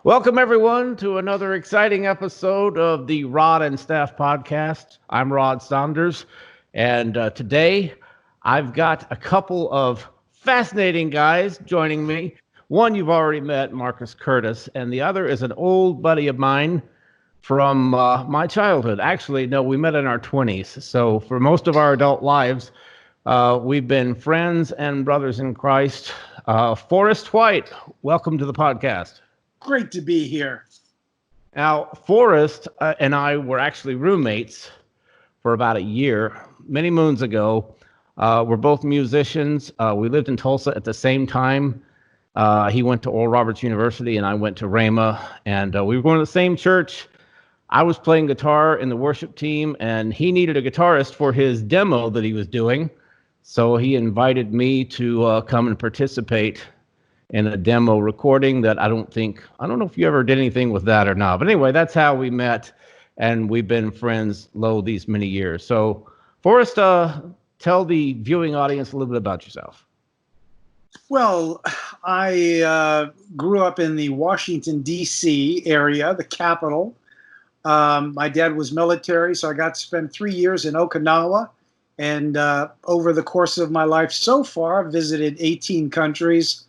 Welcome, everyone, to another exciting episode of the Rod and Staff Podcast. I'm Rod Saunders, and today I've got a couple of fascinating guys joining me. One you've already met, Marcus Curtis, and the other is an old buddy of mine from my childhood. Actually, no, we met in our 20s. So for most of our adult lives, we've been friends and brothers in Christ. Forrest White, welcome to the podcast. Great to be here. Now, Forrest and I were actually roommates for about a year, many moons ago. We're both musicians. We lived in Tulsa at the same time. He went to Oral Roberts University, and I went to Rhema, and we were going to the same church. I was playing guitar in the worship team, and he needed a guitarist for his demo that he was doing. So he invited me to come and participate in a demo recording that I don't know if you ever did anything with that or not. But anyway, that's how we met, and we've been friends, these many years. So, Forrest, tell the viewing audience a little bit about yourself. Well, I grew up in the Washington, D.C. area, the capital. My dad was military, so I got to spend 3 years in Okinawa. And over the course of my life so far, I've visited 18 countries.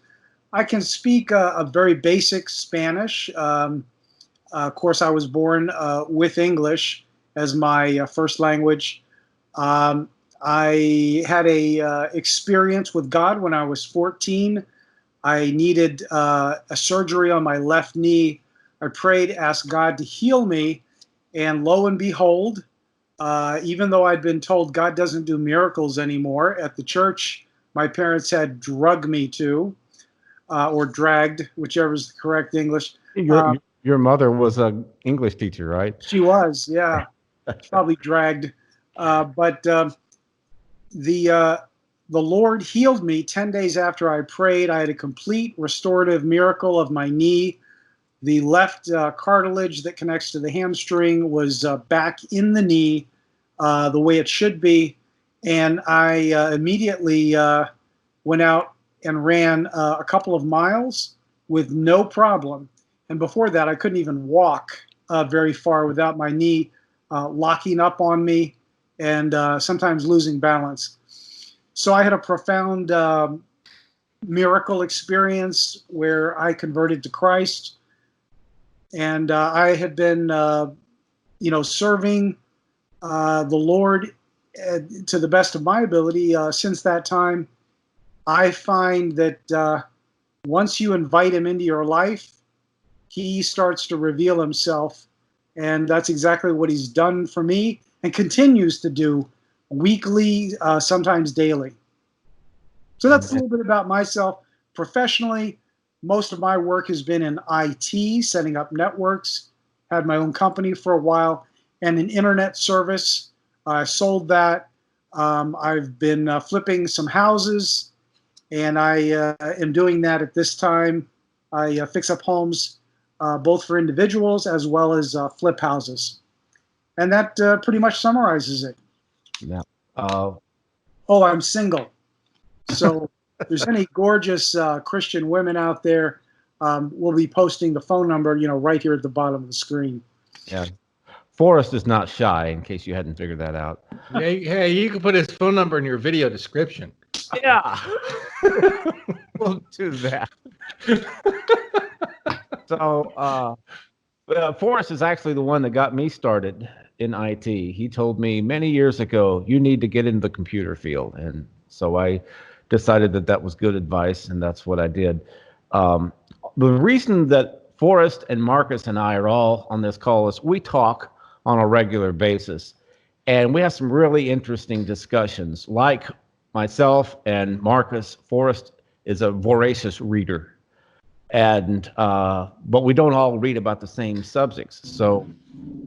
I can speak a very basic Spanish. Of course, I was born with English as my first language. I had a experience with God when I was 14. I needed a surgery on my left knee. I prayed, asked God to heal me, and lo and behold, even though I'd been told God doesn't do miracles anymore at the church my parents had drugged me to, or dragged, whichever is the correct English. Your mother was an English teacher, right? She was, yeah. Probably dragged. But the Lord healed me 10 days after I prayed. I had a complete restorative miracle of my knee. The left cartilage that connects to the hamstring was back in the knee the way it should be. And I immediately went out and ran a couple of miles with no problem. And before that, I couldn't even walk very far without my knee locking up on me and sometimes losing balance. So I had a profound miracle experience where I converted to Christ. And I had been, serving the Lord to the best of my ability since that time. I find that once you invite him into your life, he starts to reveal himself. And that's exactly what he's done for me and continues to do weekly, sometimes daily. So that's a little bit about myself. Professionally, most of my work has been in IT, setting up networks, had my own company for a while, and an internet service. I sold that. I've been flipping some houses. And I am doing that at this time. I fix up homes, both for individuals as well as flip houses. And that pretty much summarizes it. Yeah. I'm single. So if there's any gorgeous Christian women out there, we'll be posting the phone number, right here at the bottom of the screen. Yeah. Forrest is not shy, in case you hadn't figured that out. Hey, you can put his phone number in your video description. Yeah. We'll do that. So, Forrest is actually the one that got me started in IT. He told me many years ago, you need to get into the computer field. And so I decided that was good advice, and that's what I did. The reason that Forrest and Marcus and I are all on this call is we talk on a regular basis. And we have some really interesting discussions. Like myself and Marcus, Forrest is a voracious reader. And but we don't all read about the same subjects. So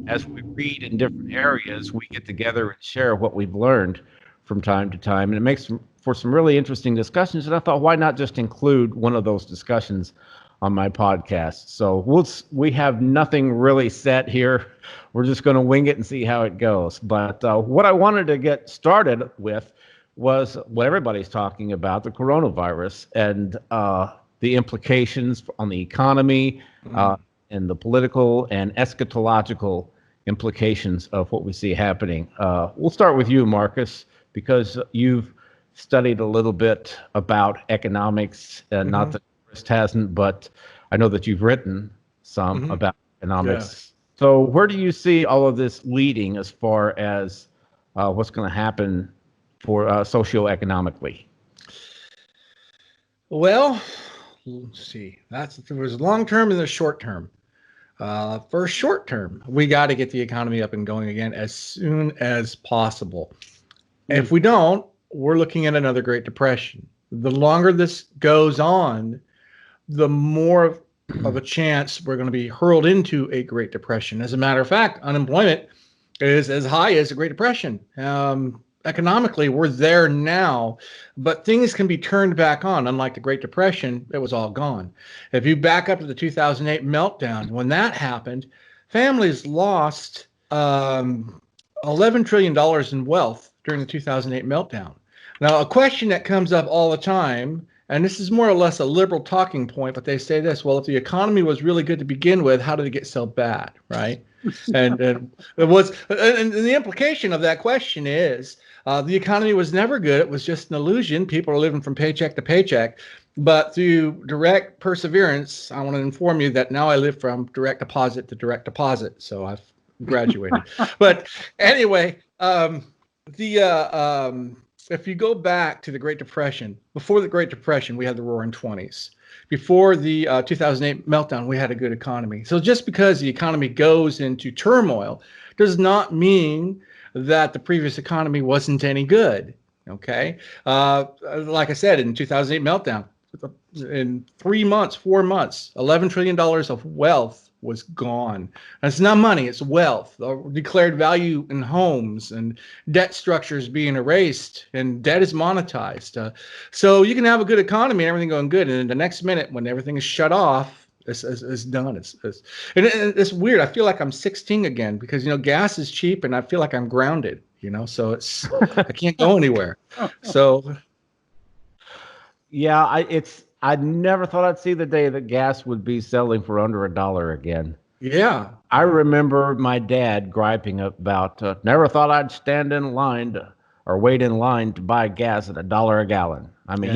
as we read in different areas, we get together and share what we've learned from time to time. And it makes for some really interesting discussions. And I thought, why not just include one of those discussions on my podcast? So we have nothing really set here. We're just going to wing it and see how it goes. But what I wanted to get started with was what everybody's talking about, the coronavirus, and the implications on the economy, and the political and eschatological implications of what we see happening. We'll start with you, Marcus, because you've studied a little bit about economics, not that Chris hasn't, but I know that you've written some about economics. Yes. So where do you see all of this leading as far as what's going to happen for socioeconomically? Well, let's see. There was long term and there's short term. For short term, we got to get the economy up and going again as soon as possible. If we don't, we're looking at another Great Depression. The longer this goes on, the more of a chance we're going to be hurled into a Great Depression. As a matter of fact, unemployment is as high as the Great Depression. Economically, we're there now, but things can be turned back on. Unlike the Great Depression, it was all gone. If you back up to the 2008 meltdown, when that happened, families lost $11 trillion in wealth during the 2008 meltdown. Now, a question that comes up all the time, and this is more or less a liberal talking point, but they say this: well, if the economy was really good to begin with, how did it get so bad, right? and it was, and the implication of that question is the economy was never good. It was just an illusion. People are living from paycheck to paycheck. But through direct perseverance, I want to inform you that now I live from direct deposit to direct deposit. So I've graduated. But anyway, if you go back to the Great Depression, before the Great Depression, we had the Roaring '20s. Before the 2008 meltdown, we had a good economy. So just because the economy goes into turmoil does not mean that the previous economy wasn't any good. Okay. Like I said, in 2008 meltdown, in 3 months, 4 months, $11 trillion of wealth was gone. And it's not money, it's wealth, declared value in homes, and debt structures being erased, and debt is monetized. So you can have a good economy and everything going good, and then the next minute when everything is shut off, it's done. It's weird. I feel like I'm 16 again because, gas is cheap and I feel like I'm grounded, so I can't go anywhere. So yeah, I never thought I'd see the day that gas would be selling for under $1 again. Yeah. I remember my dad griping about, never thought I'd stand in line or wait in line to buy gas at $1 a gallon. I mean,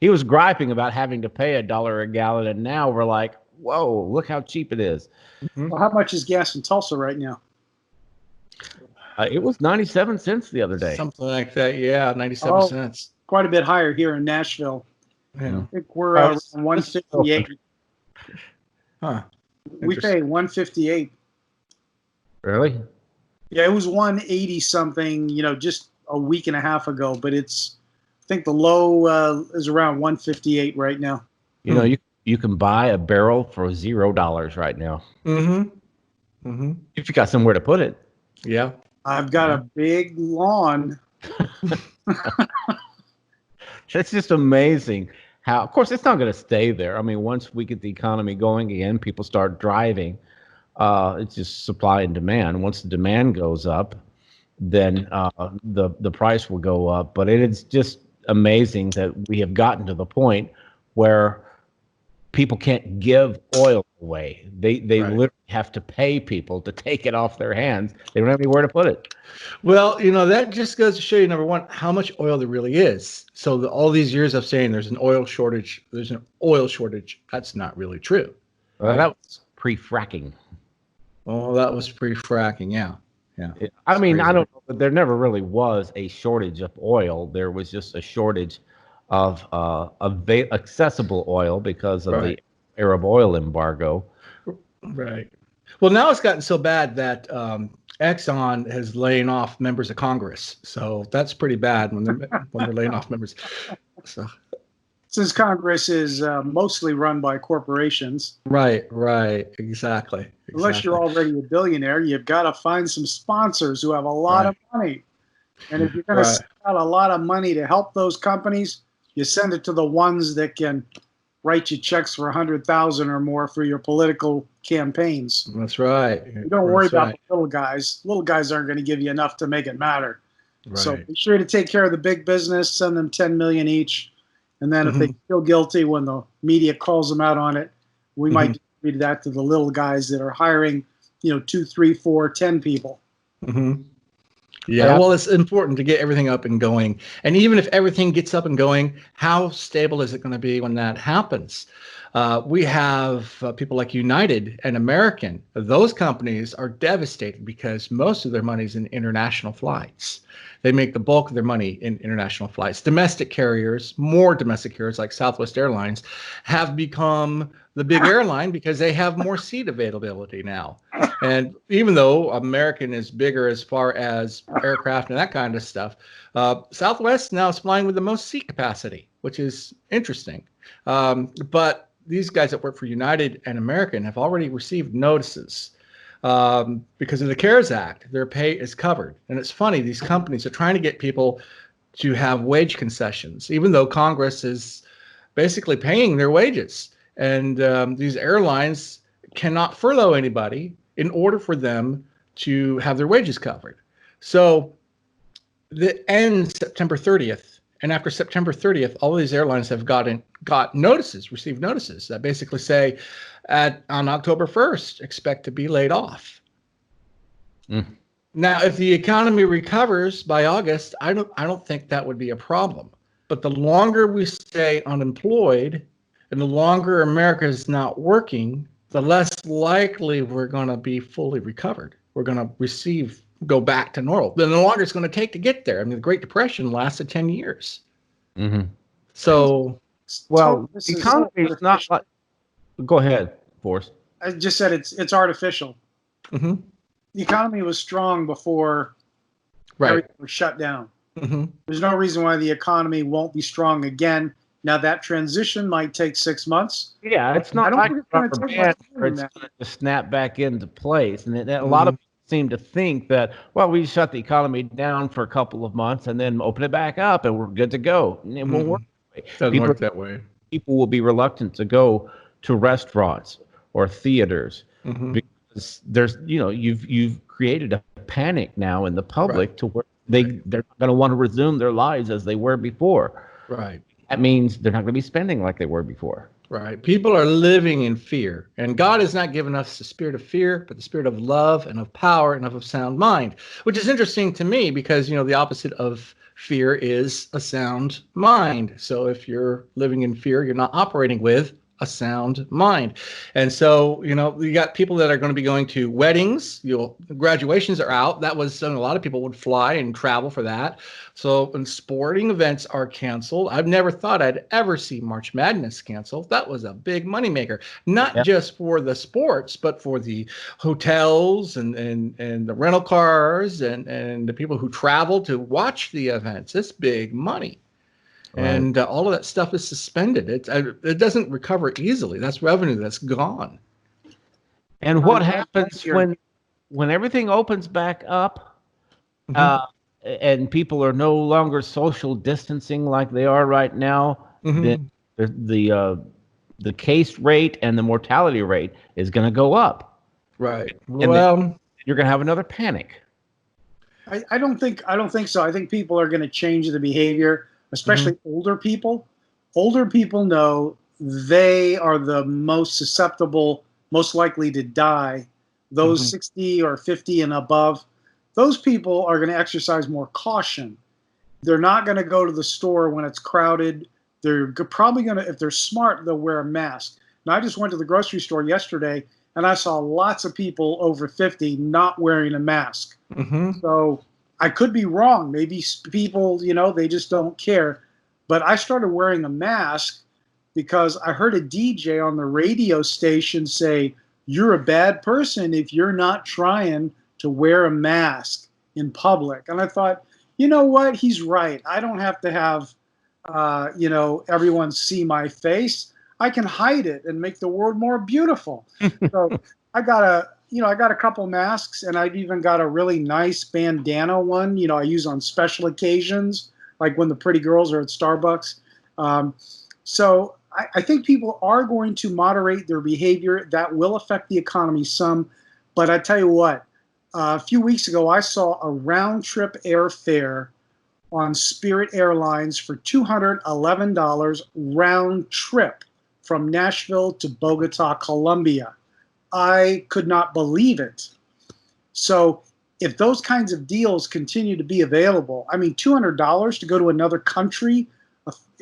he was griping about having to pay $1 a gallon, and now we're like, whoa, look how cheap it is. Well, how much is gas in Tulsa right now? It was 97 cents the other day. Something like that. Yeah, 97 cents. Quite a bit higher here in Nashville. Yeah. I think we're around 158. Huh. We pay 158. Really? Yeah, it was 180 something, just a week and a half ago, but I think the low is around 158 right now. You can buy a barrel for $0 right now. If you got somewhere to put it. Yeah. I've got a big lawn. It's just amazing how, of course, it's not going to stay there. I mean, once we get the economy going again, people start driving. It's just supply and demand. Once the demand goes up, then the price will go up. But it is just amazing that we have gotten to the point where people can't give oil away. They literally have to pay people to take it off their hands. They don't have anywhere to put it. Well, that just goes to show you, number one, how much oil there really is. So all these years of saying there's an oil shortage, that's not really true. Right? That was pre-fracking. Oh, that was pre-fracking, yeah. I mean, I don't know, but there never really was a shortage of oil. There was just a shortage of accessible oil because of the Arab oil embargo. Right. Well, now it's gotten so bad that Exxon is laying off members of Congress. So that's pretty bad when they're laying off members. So. Since Congress is mostly run by corporations. Right, exactly. Unless you're already a billionaire, you've got to find some sponsors who have a lot of money. And if you're going to send out a lot of money to help those companies, you send it to the ones that can write you checks for $100,000 or more for your political campaigns. That's right. You don't worry about the little guys. Little guys aren't going to give you enough to make it matter. Right. So be sure to take care of the big business. Send them $10 million each, and then if they feel guilty when the media calls them out on it, we might attributed that to the little guys that are hiring, 2, 3, 4, 10 people. Mm-hmm. Yeah, well, it's important to get everything up and going. And even if everything gets up and going, how stable is it going to be when that happens? We have people like United and American. Those companies are devastated because most of their money is in international flights. They make the bulk of their money in international flights. Domestic carriers, more domestic carriers like Southwest Airlines, have become the big airline because they have more seat availability now. And even though American is bigger as far as aircraft and that kind of stuff, Southwest now is flying with the most seat capacity, which is interesting. But these guys that work for United and American have already received notices because of the CARES Act. Their pay is covered. And it's funny, these companies are trying to get people to have wage concessions, even though Congress is basically paying their wages. And these airlines cannot furlough anybody in order for them to have their wages covered. So that ends September 30th. And after September 30th, all of these airlines have got notices, received notices that basically say on October 1st, expect to be laid off. Now, if the economy recovers by August, I don't think that would be a problem. But the longer we stay unemployed and the longer America is not working, the less likely we're going to be fully recovered. We're going to go back to normal. Then the longer it's going to take to get there. I mean, the Great Depression lasted 10 years. Mm-hmm. So, well, the economy is not like. Go ahead, Forrest. I just said it's artificial. Mm-hmm. The economy was strong before everything was shut down. Mm-hmm. There's no reason why the economy won't be strong again. Now, that transition might take 6 months. Yeah, it's not like it's going to just snap back into place. And a lot of people seem to think that, well, we shut the economy down for a couple of months and then open it back up and we're good to go. And it won't work that way. Doesn't work that way. People will be reluctant to go to restaurants or theaters because there's, you've created a panic now in the public to where they're not going to want to resume their lives as they were before. Right. That means they're not going to be spending like they were before. Right. People are living in fear. And God has not given us the spirit of fear, but the spirit of love and of power and of a sound mind, which is interesting to me because, the opposite of fear is a sound mind. So if you're living in fear, you're not operating with a sound mind. And so, you got people that are going to be going to weddings, graduations are out. That was a lot of people would fly and travel for that. So, and sporting events are canceled. I've never thought I'd ever see March Madness canceled. That was a big moneymaker, not just for the sports, but for the hotels and the rental cars and the people who travel to watch the events. It's big money. Right. And all of that stuff is suspended. It doesn't recover easily. That's revenue that's gone. And what happens when everything opens back up, and people are no longer social distancing like they are right now? Then the case rate and the mortality rate is going to go up. Right. And then you're going to have another panic. I don't think so. I think people are going to change the behavior. Especially older people. Older people know they are the most susceptible, most likely to die. Those 60 or 50 and above, those people are going to exercise more caution. They're not going to go to the store when it's crowded. They're probably going to, if they're smart, they'll wear a mask. Now, I just went to the grocery store yesterday, and I saw lots of people over 50 not wearing a mask. So I could be wrong. Maybe people, they just don't care. But I started wearing a mask because I heard a DJ on the radio station say, "You're a bad person if you're not trying to wear a mask in public." And I thought, you know what? He's right. I don't have to have, everyone see my face. I can hide it and make the world more beautiful. So I got a couple masks, and I've even got a really nice bandana one, I use on special occasions, like when the pretty girls are at Starbucks. So I think people are going to moderate their behavior. That will affect the economy some. But I tell you what, a few weeks ago, I saw a round-trip airfare on Spirit Airlines for $211 round trip from Nashville to Bogota, Colombia. I could not believe it. So if those kinds of deals continue to be available, I mean, $200 to go to another country,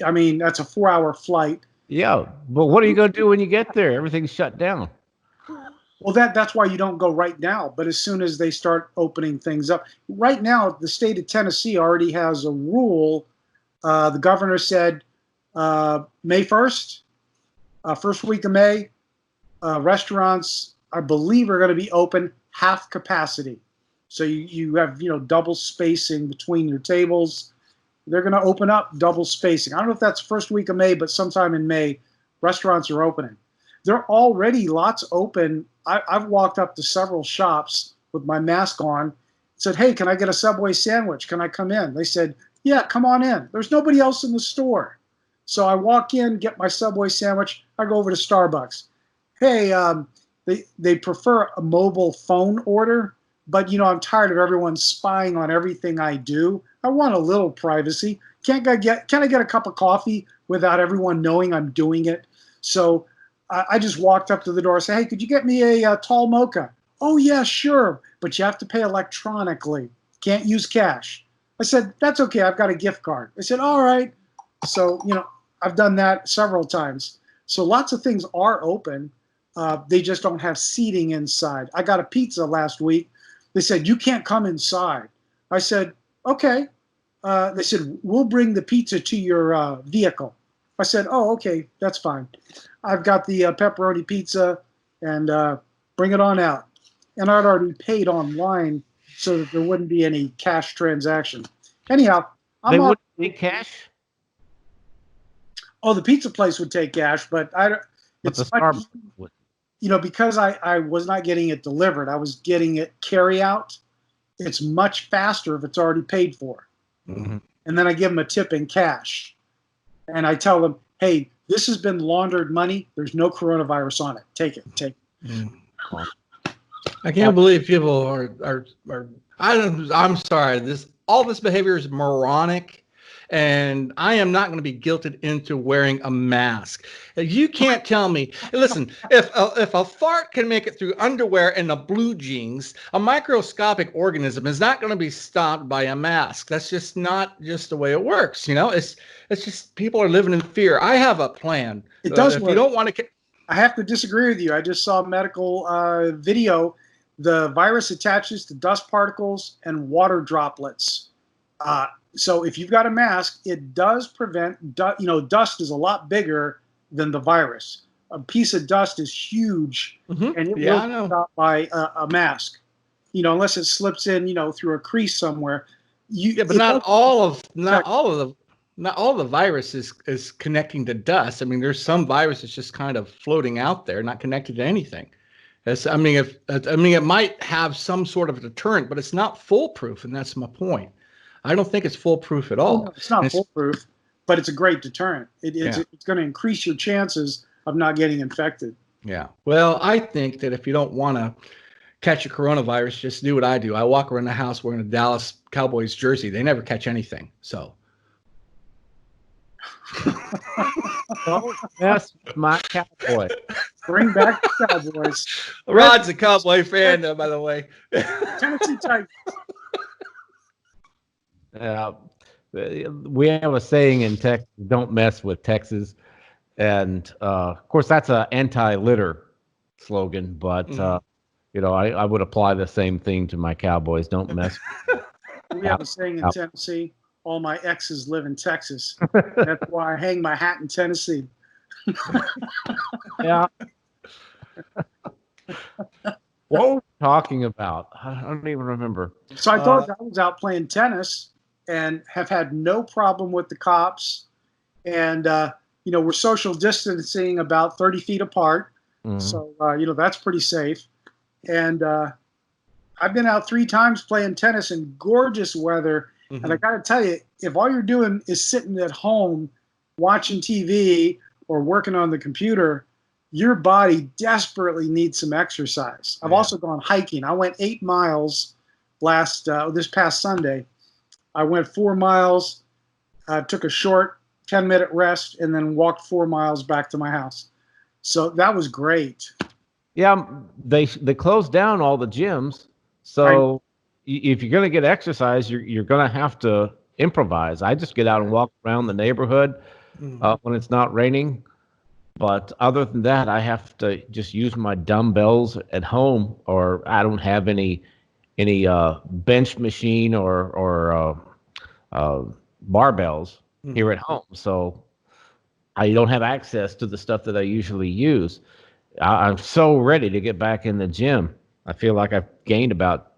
I mean, that's a 4-hour flight. Yeah, but what are you going to do when you get there? Everything's shut down. Well, that's why you don't go right now. But as soon as they start opening things up, right now, the state of Tennessee already has a rule. The governor said May 1st, first week of May, restaurants, I believe, are going to be open half capacity. So you have, double spacing between your tables. They're going to open up double spacing. I don't know if that's first week of May, but sometime in May, restaurants are opening. There are already lots open. I've walked up to several shops with my mask on, said, hey, can I get a Subway sandwich? Can I come in? They said, yeah, come on in. There's nobody else in the store. So I walk in, get my Subway sandwich. I go over to Starbucks. Hey, they prefer a mobile phone order, but, I'm tired of everyone spying on everything I do. I want a little privacy. Can I get a cup of coffee without everyone knowing I'm doing it? So I just walked up to the door and said, hey, could you get me a tall mocha? Oh, yeah, sure, but you have to pay electronically. Can't use cash. I said, that's okay. I've got a gift card. They said, all right. So, I've done that several times. So lots of things are open. They just don't have seating inside. I got a pizza last week. They said, you can't come inside. I said, okay. They said, we'll bring the pizza to your vehicle. I said, oh, okay, that's fine. I've got the pepperoni pizza, and bring it on out. And I'd already paid online so that there wouldn't be any cash transaction. Anyhow, They wouldn't take cash? Oh, the pizza place would take cash, but But the Starbucks would. because I was not getting it delivered, I was getting it carry out. It's much faster if it's already paid for. Mm-hmm. And then I give them a tip in cash. And I tell them, hey, this has been laundered money. There's no coronavirus on it. Take it. Mm. I can't believe people are I'm sorry. All this behavior is moronic, and I am not going to be guilted into wearing a mask. You can't tell me. Listen, if a fart can make it through underwear and a blue jeans, a microscopic organism is not going to be stopped by a mask. That's just not just the way it works. It's just people are living in fear. I have a plan. It does if work. you don't want to. I have to disagree with you. I just saw a medical video. The virus attaches to dust particles and water droplets. So if you've got a mask, it does prevent, dust is a lot bigger than the virus. A piece of dust is huge, and it will be stopped by a mask, unless it slips in, through a crease somewhere. But not all of the virus is connecting to dust. I mean, there's some virus that's just kind of floating out there, not connected to anything. It might have some sort of deterrent, but it's not foolproof, and that's my point. I don't think it's foolproof at all. No, it's not foolproof, but it's a great deterrent. It's going to increase your chances of not getting infected. Yeah. Well, I think that if you don't want to catch a coronavirus, just do what I do. I walk around the house wearing a Dallas Cowboys jersey. They never catch anything. So. Don't mess with my Cowboy. Bring back the Cowboys. Rod's a Cowboy fan, by the way. Tennessee Titans. We have a saying in Texas, don't mess with Texas. And, of course, that's an anti-litter slogan. But, I would apply the same thing to my Cowboys. Don't mess with We have a saying in Tennessee, all my exes live in Texas. That's why I hang my hat in Tennessee. Yeah. What were we talking about? I don't even remember. So I thought I was out playing tennis and have had no problem with the cops. And, we're social distancing about 30 feet apart. Mm-hmm. So, that's pretty safe. And I've been out 3 times playing tennis in gorgeous weather. Mm-hmm. And I got to tell you, if all you're doing is sitting at home watching TV or working on the computer, your body desperately needs some exercise. I've also gone hiking. I went 8 miles this past Sunday. I went 4 miles, took a short 10-minute rest, and then walked 4 miles back to my house. So that was great. Yeah, they closed down all the gyms. So if you're going to get exercise, you're going to have to improvise. I just get out and walk around the neighborhood when it's not raining. But other than that, I have to just use my dumbbells at home, or I don't have any bench machine or barbells here at home. So I don't have access to the stuff that I usually use. I'm so ready to get back in the gym. I feel like I've gained about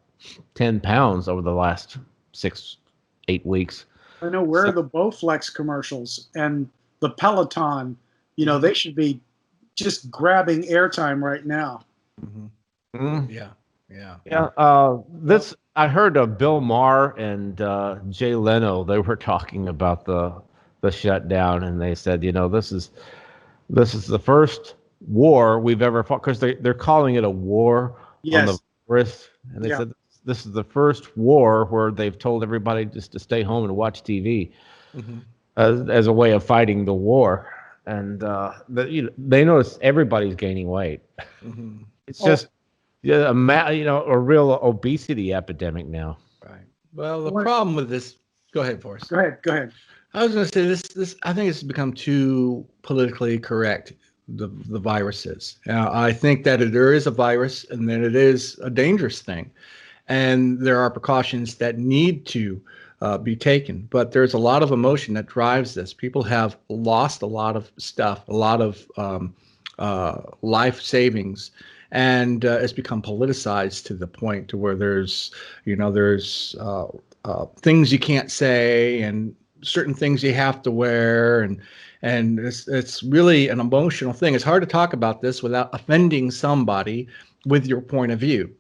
10 pounds over the last 6-8 weeks. I know, where are the Bowflex commercials and the Peloton? You know, they should be just grabbing airtime right now. This I heard of Bill Maher and Jay Leno. They were talking about the shutdown, and they said, this is the first war we've ever fought, because they're calling it a war on the virus, and they said this is the first war where they've told everybody just to stay home and watch TV as a way of fighting the war. And they notice everybody's gaining weight. It's just a real obesity epidemic now. Right. Well, the problem with this. Go ahead, Forrest. Go ahead. I was going to say this. I think it's become too politically correct. The viruses. I think that there is a virus, and that it is a dangerous thing, and there are precautions that need to be taken. But there's a lot of emotion that drives this. People have lost a lot of stuff, a lot of life savings, and it's become politicized to the point to where there's things you can't say, and certain things you have to wear, and it's really an emotional thing. It's hard to talk about this without offending somebody with your point of view.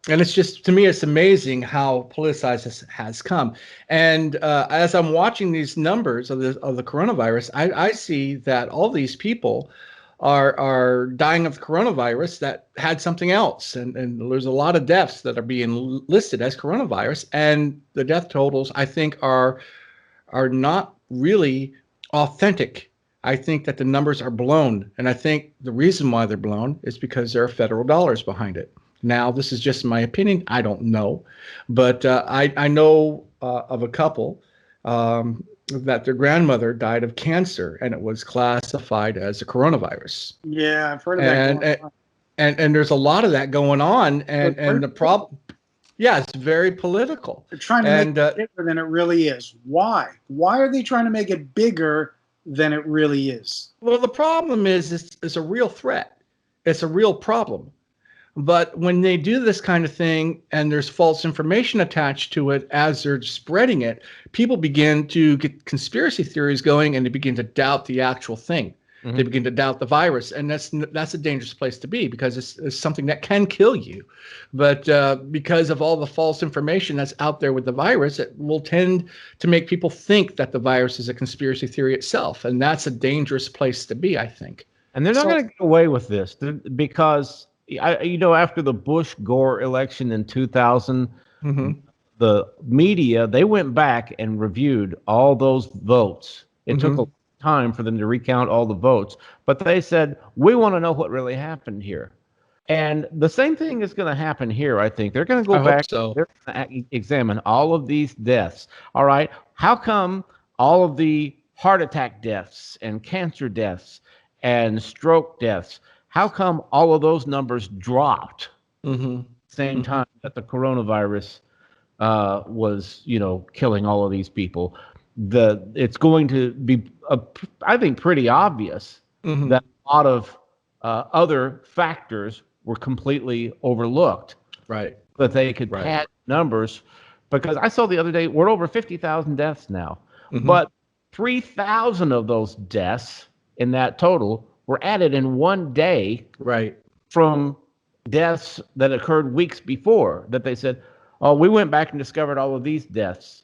And it's just, to me, it's amazing how politicized this has come. And as I'm watching these numbers of the coronavirus, I see that all these people are dying of coronavirus that had something else. And there's a lot of deaths that are being listed as coronavirus. And the death totals, I think, are not really authentic. I think that the numbers are blown. And I think the reason why they're blown is because there are federal dollars behind it. Now, this is just my opinion. I don't know. But I know of a couple that their grandmother died of cancer, and it was classified as a coronavirus. Yeah, I've heard of that. And there's a lot of that going on. And the problem, it's very political. They're trying to make it bigger than it really is. Why? Why are they trying to make it bigger than it really is? Well, the problem is it's a real threat. It's a real problem. But when they do this kind of thing and there's false information attached to it as they're spreading it, people begin to get conspiracy theories going, and they begin to doubt the actual thing. They begin to doubt the virus, and that's a dangerous place to be, because it's something that can kill you. But because of all the false information that's out there with the virus, it will tend to make people think that the virus is a conspiracy theory itself, and that's a dangerous place to be, I think. And they're not going to get away with this, because after the Bush-Gore election in 2000, the media, they went back and reviewed all those votes. It took a time for them to recount all the votes, but they said, we want to know what really happened here. And the same thing is going to happen here, I think. They're going to go back, they're going to examine all of these deaths. All right, how come all of the heart attack deaths and cancer deaths and stroke deaths, how come all of those numbers dropped same time that the coronavirus was, killing all of these people? It's going to be, I think, pretty obvious that a lot of other factors were completely overlooked. Right. That they could pad numbers, because I saw the other day, we're over 50,000 deaths now, but 3,000 of those deaths in that total were added in one day from deaths that occurred weeks before, that they said, oh, we went back and discovered all of these deaths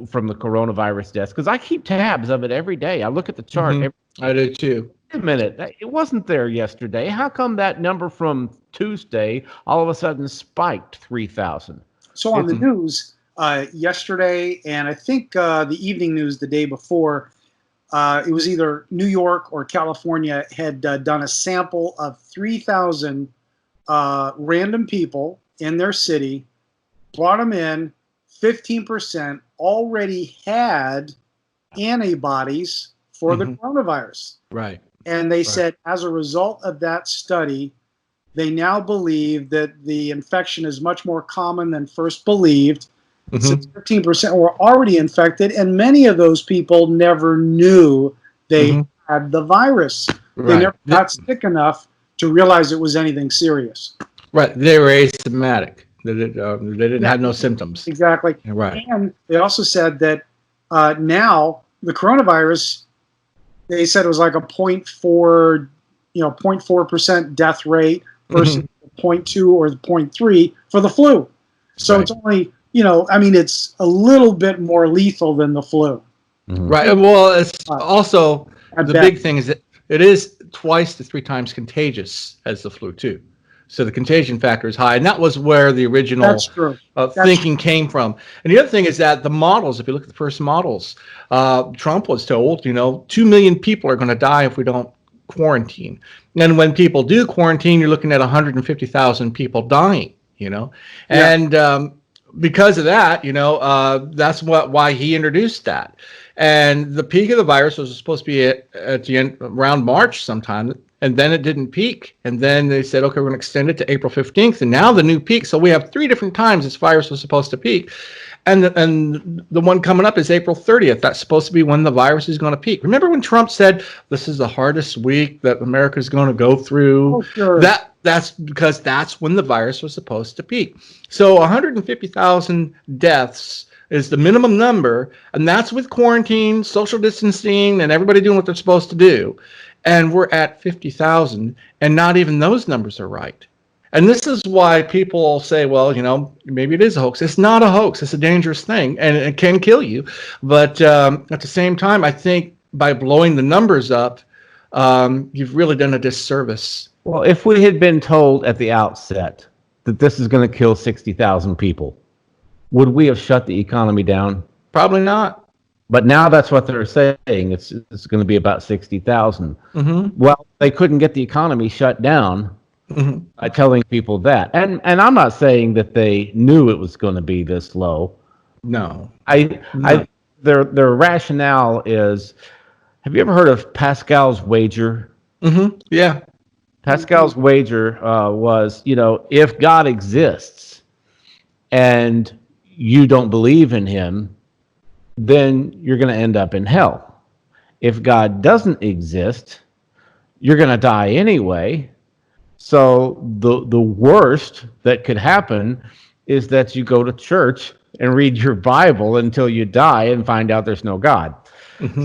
from the coronavirus deaths, because I keep tabs of it every day. I look at the chart. I do too. Wait a minute, it wasn't there yesterday. How come that number from Tuesday all of a sudden spiked 3,000? So on the news yesterday, and I think the evening news the day before, it was either New York or California, had done a sample of 3,000 random people in their city, brought them in. 15% already had antibodies for the coronavirus. Right. And they said, as a result of that study, they now believe that the infection is much more common than first believed. Since 15% were already infected, and many of those people never knew they had the virus. They never got sick enough to realize it was anything serious. Right. They were asymptomatic. They didn't have no symptoms. Exactly. Right. And they also said that now the coronavirus, they said it was like a 0.4% death rate versus 0.2 or 0.3 for the flu. So it's only, it's a little bit more lethal than the flu. Right. Well, it's also the big thing is that it is twice to 3 times contagious as the flu too. So the contagion factor is high, and that was where the original thinking came from. And the other thing is that the models, if you look at the first models, Trump was told, 2 million people are going to die if we don't quarantine. And when people do quarantine, you're looking at 150,000 people dying, and because of that, that's why he introduced that. And the peak of the virus was supposed to be at the end around March sometime. And then it didn't peak. And then they said, okay, we're going to extend it to April 15th. And now the new peak. So we have 3 different times this virus was supposed to peak. And the one coming up is April 30th. That's supposed to be when the virus is going to peak. Remember when Trump said, this is the hardest week that America is going to go through? Oh, sure. That's because that's when the virus was supposed to peak. So 150,000 deaths is the minimum number. And that's with quarantine, social distancing, and everybody doing what they're supposed to do. And we're at 50,000, and not even those numbers are right. And this is why people say, well, maybe it is a hoax. It's not a hoax. It's a dangerous thing, and it can kill you. But at the same time, I think by blowing the numbers up, you've really done a disservice. Well, if we had been told at the outset that this is going to kill 60,000 people, would we have shut the economy down? Probably not. But now that's what they're saying. It's going to be about 60,000. Well, they couldn't get the economy shut down by telling people that. And I'm not saying that they knew it was going to be this low. No. Their rationale is, have you ever heard of Pascal's Wager? Yeah. Pascal's Wager was, if God exists and you don't believe in him, then you're going to end up in hell. If God doesn't exist, you're going to die anyway. So the worst that could happen is that you go to church and read your Bible until you die and find out there's no God.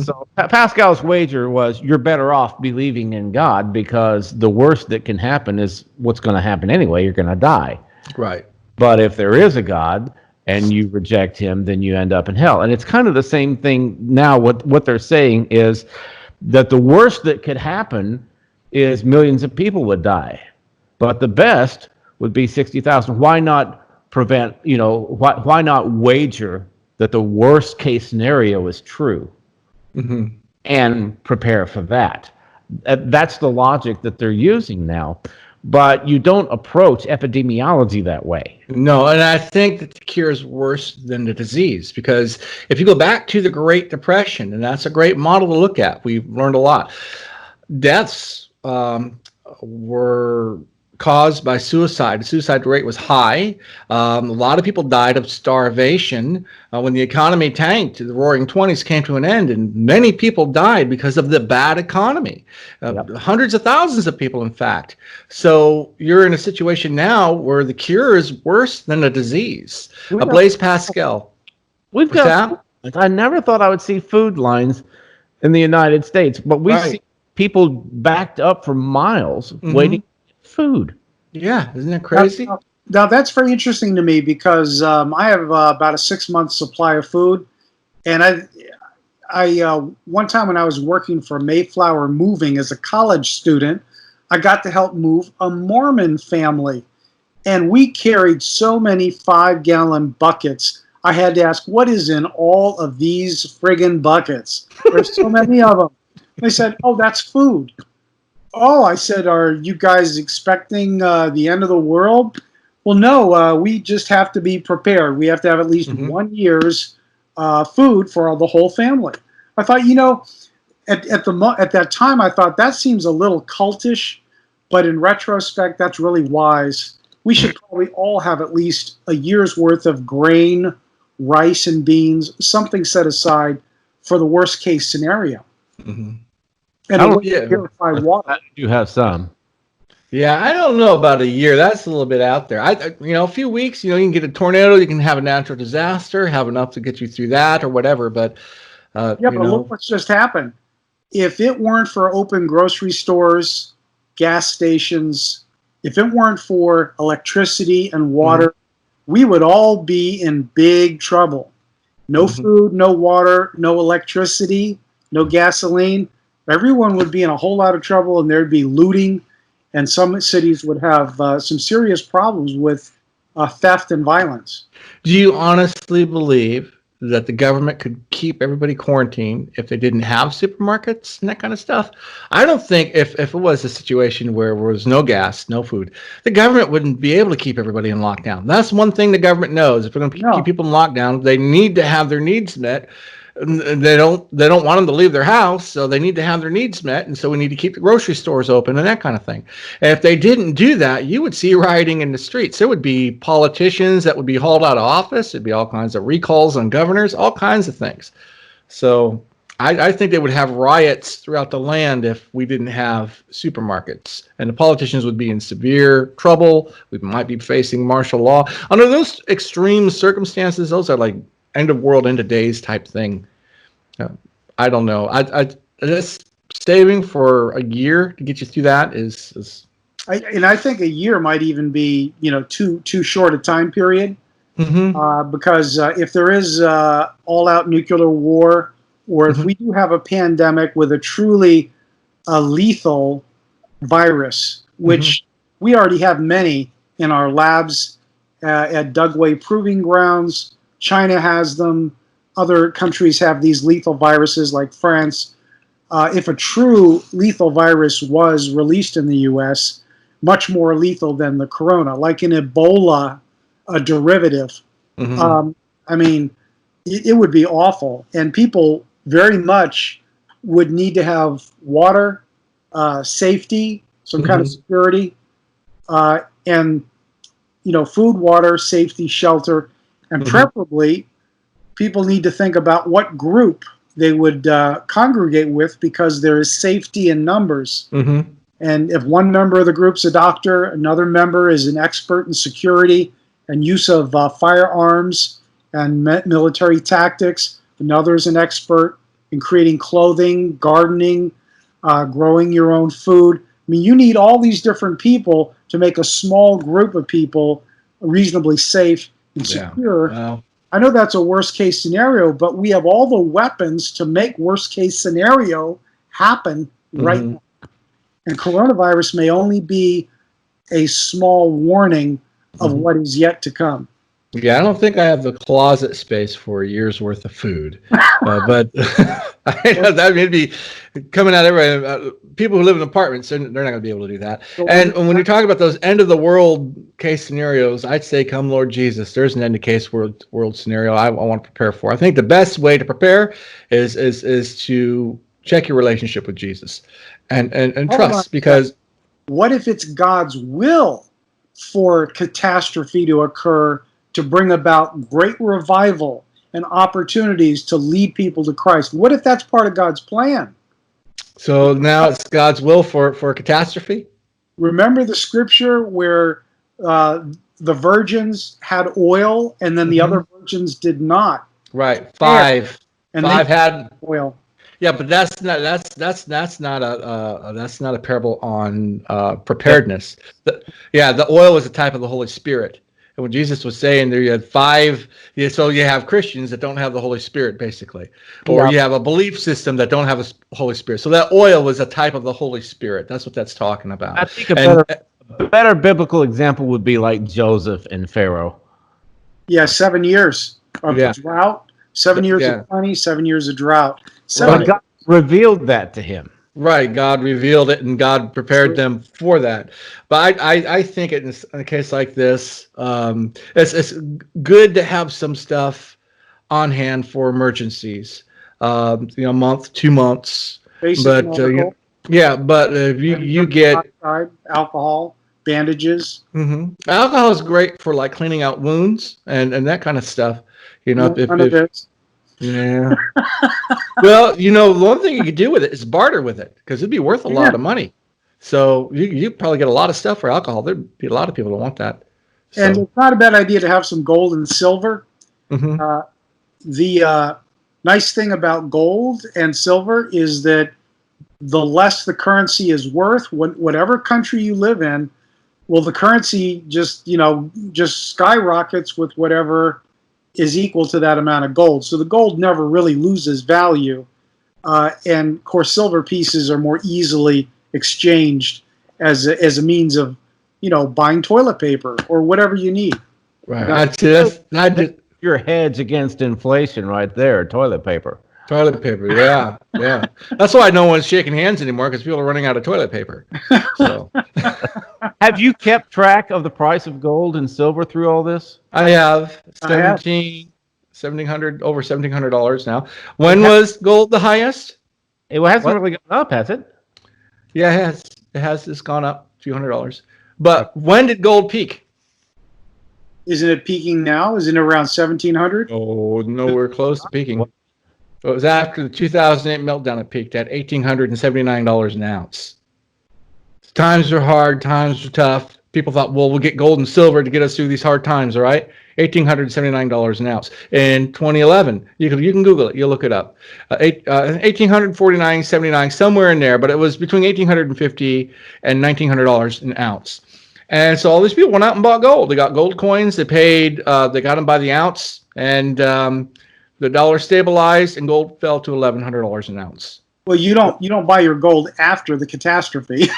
So Pascal's Wager was, you're better off believing in God, because the worst that can happen is what's going to happen anyway. You're going to die. Right. But if there is a God and you reject him, then you end up in hell. And it's kind of the same thing now. What they're saying is that the worst that could happen is millions of people would die. But the best would be 60,000. Why not prevent, why not wager that the worst case scenario is true and prepare for that? That's the logic that they're using now. But you don't approach epidemiology that way. No, and I think that the cure is worse than the disease, because if you go back to the Great Depression, and that's a great model to look at, we've learned a lot. Deaths were caused by suicide. The suicide rate was high. A lot of people died of starvation. When the economy tanked, the Roaring '20s came to an end, and many people died because of the bad economy. Hundreds of thousands of people, in fact. So you're in a situation now where the cure is worse than the disease. Blaise Pascal. I never thought I would see food lines in the United States, but we see people backed up for miles waiting for food. Yeah, isn't that crazy? Now that's very interesting to me, because I have about a 6-month supply of food, and I one time when I was working for Mayflower Moving as a college student, I got to help move a Mormon family, and we carried so many 5-gallon buckets. I had to ask, what is in all of these friggin' buckets? There's so many of them. They said, oh, that's food. Oh, I said, are you guys expecting the end of the world? Well, no, we just have to be prepared. We have to have at least 1 year's food for the whole family. I thought, at that time, I thought that seems a little cultish, but in retrospect, that's really wise. We should probably all have at least a year's worth of grain, rice, and beans, something set aside for the worst case scenario. Mm-hmm. And a way to purify water. You have some. Yeah, I don't know about a year. That's a little bit out there. A few weeks. You can get a tornado. You can have a natural disaster. Have enough to get you through that or whatever. But look what's just happened. If it weren't for open grocery stores, gas stations, if it weren't for electricity and water, we would all be in big trouble. No food, no water, no electricity, no gasoline. Everyone would be in a whole lot of trouble, and there'd be looting, and some cities would have some serious problems with theft and violence. Do you honestly believe that the government could keep everybody quarantined if they didn't have supermarkets and that kind of stuff? I don't think if it was a situation where there was no gas, no food, the government wouldn't be able to keep everybody in lockdown. That's one thing the government knows. If they're going to keep people in lockdown, they need to have their needs met. They don't want them to leave their house, so they need to have their needs met, and so we need to keep the grocery stores open and that kind of thing. And if they didn't do that, you would see rioting in the streets. There would be politicians that would be hauled out of office. It'd be all kinds of recalls on governors, all kinds of things. So I think they would have riots throughout the land if we didn't have supermarkets, and the politicians would be in severe trouble. We might be facing martial law. Under those extreme circumstances, those are like end of world, end of days type thing. I don't know. I just saving for a year to get you through that is. I think a year might even be too short a time period. Because if there is all out nuclear war, or if we do have a pandemic with a truly lethal virus, which we already have many in our labs at Dugway Proving Grounds. China has them. Other countries have these lethal viruses like France. If a true lethal virus was released in the U.S., much more lethal than the corona, like an Ebola, a derivative, it would be awful. And people very much would need to have water, safety, some kind of security, and food, water, safety, shelter. And preferably, people need to think about what group they would congregate with, because there is safety in numbers. And if one member of the group's a doctor, another member is an expert in security and use of firearms and military tactics, another is an expert in creating clothing, gardening, growing your own food. You need all these different people to make a small group of people reasonably safe and secure. Wow. I know that's a worst case scenario, but we have all the weapons to make worst case scenario happen right now. And coronavirus may only be a small warning of what is yet to come. Yeah, I don't think I have the closet space for a year's worth of food, but that may be coming out everywhere. People who live in apartments, they're not going to be able to do that. And when you talk about those end of the world case scenarios, I'd say, come Lord Jesus, there's an end of case world scenario I want to prepare for. I think the best way to prepare is to check your relationship with Jesus and trust, because what if it's God's will for catastrophe to occur, to bring about great revival and opportunities to lead people to Christ? What if that's part of God's plan? So now it's God's will for catastrophe? Remember the scripture where the virgins had oil and then the other virgins did not? Right. Five had oil. Yeah, but that's not a parable on preparedness. The oil is a type of the Holy Spirit. And when Jesus was saying there, you had five, so you have Christians that don't have the Holy Spirit, basically. Or you have a belief system that don't have the Holy Spirit. So that oil was a type of the Holy Spirit. That's what that's talking about. I think a better biblical example would be like Joseph and Pharaoh. Yeah, 7 years. of Yeah. drought, 7 years Yeah. of plenty, 7 years of drought. But God revealed that to him. Right. God revealed it and God prepared them for that. But I think in a case like this, it's good to have some stuff on hand for emergencies. A month, 2 months. Basic But medical, yeah, but if you get alcohol, bandages. alcohol is great for like cleaning out wounds and that kind of stuff. None of this. Yeah. Well, the one thing you could do with it is barter with it because it'd be worth a lot of money. So you probably get a lot of stuff for alcohol. There'd be a lot of people that want that. And it's not a bad idea to have some gold and silver. Mhm. The nice thing about gold and silver is that the less the currency is worth, whatever country you live in, well, the currency just skyrockets with whatever is equal to that amount of gold. So the gold never really loses value. And of course, silver pieces are more easily exchanged as a means of, buying toilet paper or whatever you need. Right. That's your hedge against inflation right there, toilet paper. Toilet paper. Yeah. Yeah. That's why no one's shaking hands anymore because people are running out of toilet paper. So Have you kept track of the price of gold and silver through all this? I have over $1,700 now. When was gold the highest? It hasn't really gone up, has it? Yeah, it has. It has. It's gone up a few $100. But when did gold peak? Isn't it peaking now? Isn't it around 1,700? Oh, nowhere close to peaking. It was after the 2008 meltdown. It peaked at $1,879 an ounce. Times are hard. Times are tough. People thought, well, we'll get gold and silver to get us through these hard times, all right? $1,879 an ounce. In 2011, you can Google it. You'll look it up. 1,849.79, somewhere in there, but it was between $1,850 and $1,900 an ounce. And so all these people went out and bought gold. They got gold coins. They got them by the ounce, and the dollar stabilized, and gold fell to $1,100 an ounce. Well, you don't buy your gold after the catastrophe.